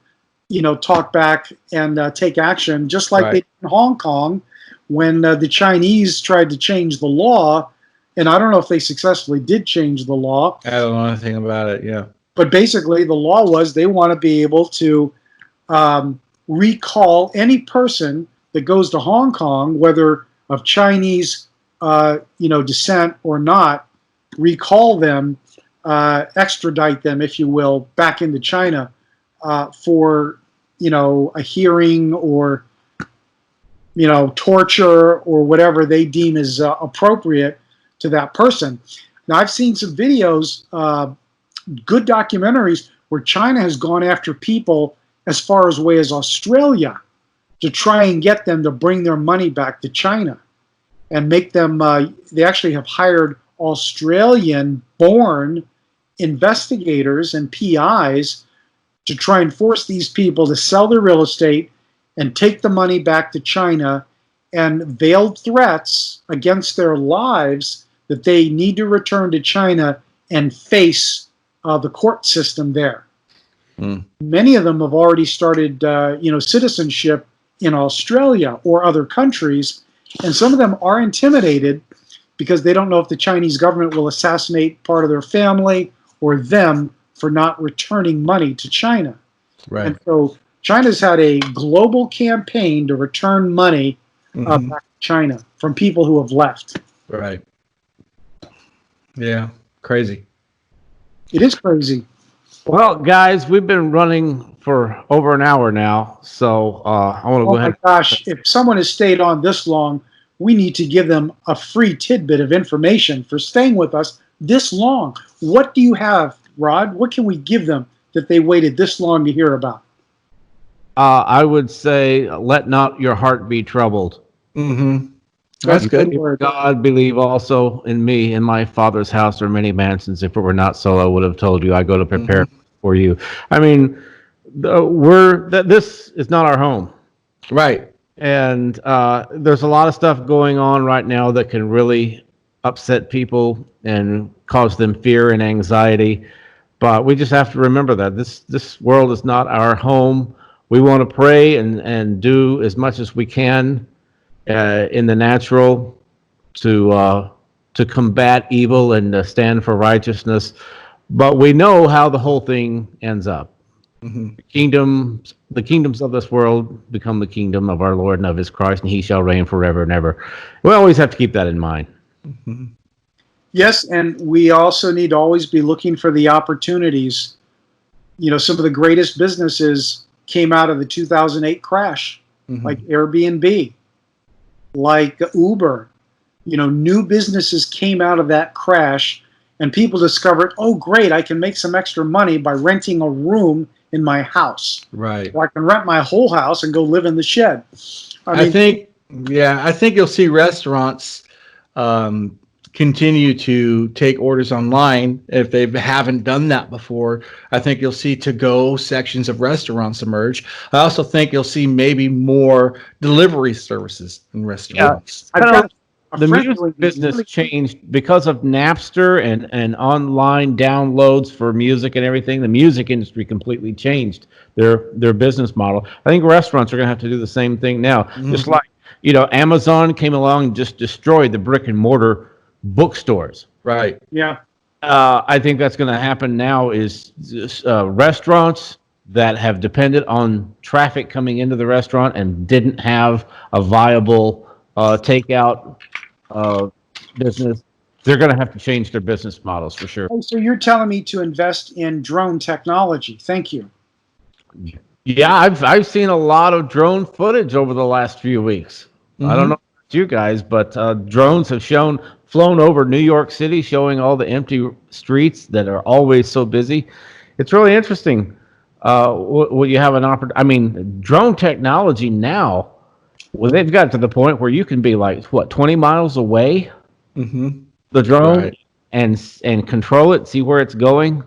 talk back and take action, just like they did in Hong Kong when the Chinese tried to change the law. And I don't know if they successfully did change the law. I don't know anything about it. Yeah. But basically, the law was they want to be able to recall any person that goes to Hong Kong, whether of Chinese, descent or not, recall them, extradite them, if you will, back into China for, a hearing or, torture or whatever they deem is appropriate to that person. Now, I've seen some videos, good documentaries, where China has gone after people as far away as Australia to try and get them to bring their money back to China and make them, they actually have hired Australian-born investigators and PIs to try and force these people to sell their real estate and take the money back to China, and veiled threats against their lives that they need to return to China and face the court system there. Many of them have already started, citizenship in Australia or other countries, and some of them are intimidated because they don't know if the Chinese government will assassinate part of their family or them for not returning money to China. Right. And so China's had a global campaign to return money back to China from people who have left. Right. Yeah. Crazy. It is crazy. Well, guys, we've been running for over an hour now, so I want to go ahead. Oh my gosh, if someone has stayed on this long, we need to give them a free tidbit of information for staying with us this long. What do you have, Rod? What can we give them that they waited this long to hear about? I would say, let not your heart be troubled. That's good. Word. God, believe also in me. In my Father's house are many mansions. If it were not so, I would have told you. I go to prepare for you. I mean, this is not our home. Right. And there's a lot of stuff going on right now that can really upset people and cause them fear and anxiety. But we just have to remember that this world is not our home. We want to pray and do as much as we can in the natural to combat evil and stand for righteousness. But we know how the whole thing ends up. The kingdoms of this world become the kingdom of our Lord and of his Christ, and he shall reign forever and ever. We always have to keep that in mind. Yes, and we also need to always be looking for the opportunities. Some of the greatest businesses came out of the 2008 crash, like Airbnb, like Uber. New businesses came out of that crash, and people discovered, oh, great, I can make some extra money by renting a room in my house. Right. Or I can rent my whole house and go live in the shed. I think you'll see restaurants continue to take orders online if they haven't done that before. I think you'll see to-go sections of restaurants emerge. I also think you'll see maybe more delivery services in restaurants. The music business changed because of Napster and online downloads for music and everything. The music industry completely changed their business model. I think restaurants are going to have to do the same thing now. Just like, Amazon came along and just destroyed the brick and mortar bookstores. Right. Yeah. I think that's going to happen now is restaurants that have depended on traffic coming into the restaurant and didn't have a viable takeout business they're going to have to change their business models for sure. Oh, so you're telling me to invest in drone technology. Thank you. Yeah, I've seen a lot of drone footage over the last few weeks. I don't know about you guys, but drones have flown over New York City, showing all the empty streets that are always so busy. It's really interesting. What you have an opportunity. I mean, drone technology now, well, they've got to the point where you can be like, what, 20 miles away, the drone, Right. and control it, see where it's going.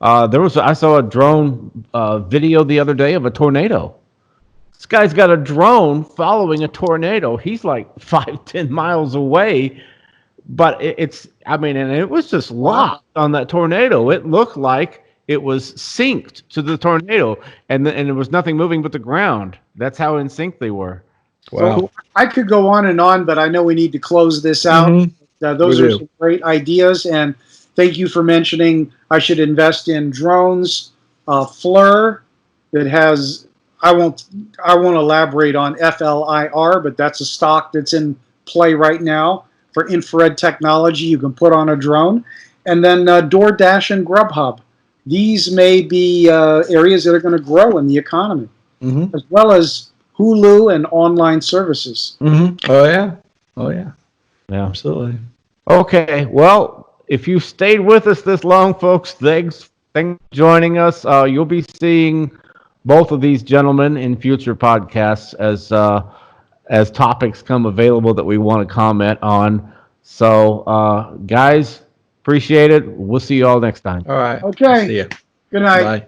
I saw a drone video the other day of a tornado. This guy's got a drone following a tornado. He's like 5-10 miles away, but I mean, and it was just locked on that tornado. It looked like it was synced to the tornado, and there was nothing moving but the ground. That's how in sync they were. Wow. So I could go on, but I know we need to close this out. Those We are do. some great ideas, and thank you for mentioning I should invest in drones. FLIR, that has, I won't elaborate on FLIR, but that's a stock that's in play right now for infrared technology you can put on a drone. And then DoorDash and Grubhub. These may be areas that are going to grow in the economy, as well as Hulu and online services. Oh yeah. Oh yeah. Yeah. Absolutely. Okay. Well, if you stayed with us this long, folks, thanks for joining us. You'll be seeing both of these gentlemen in future podcasts as topics come available that we want to comment on. So, guys, appreciate it. We'll see you all next time. All right. Okay. See ya. Good night. Bye.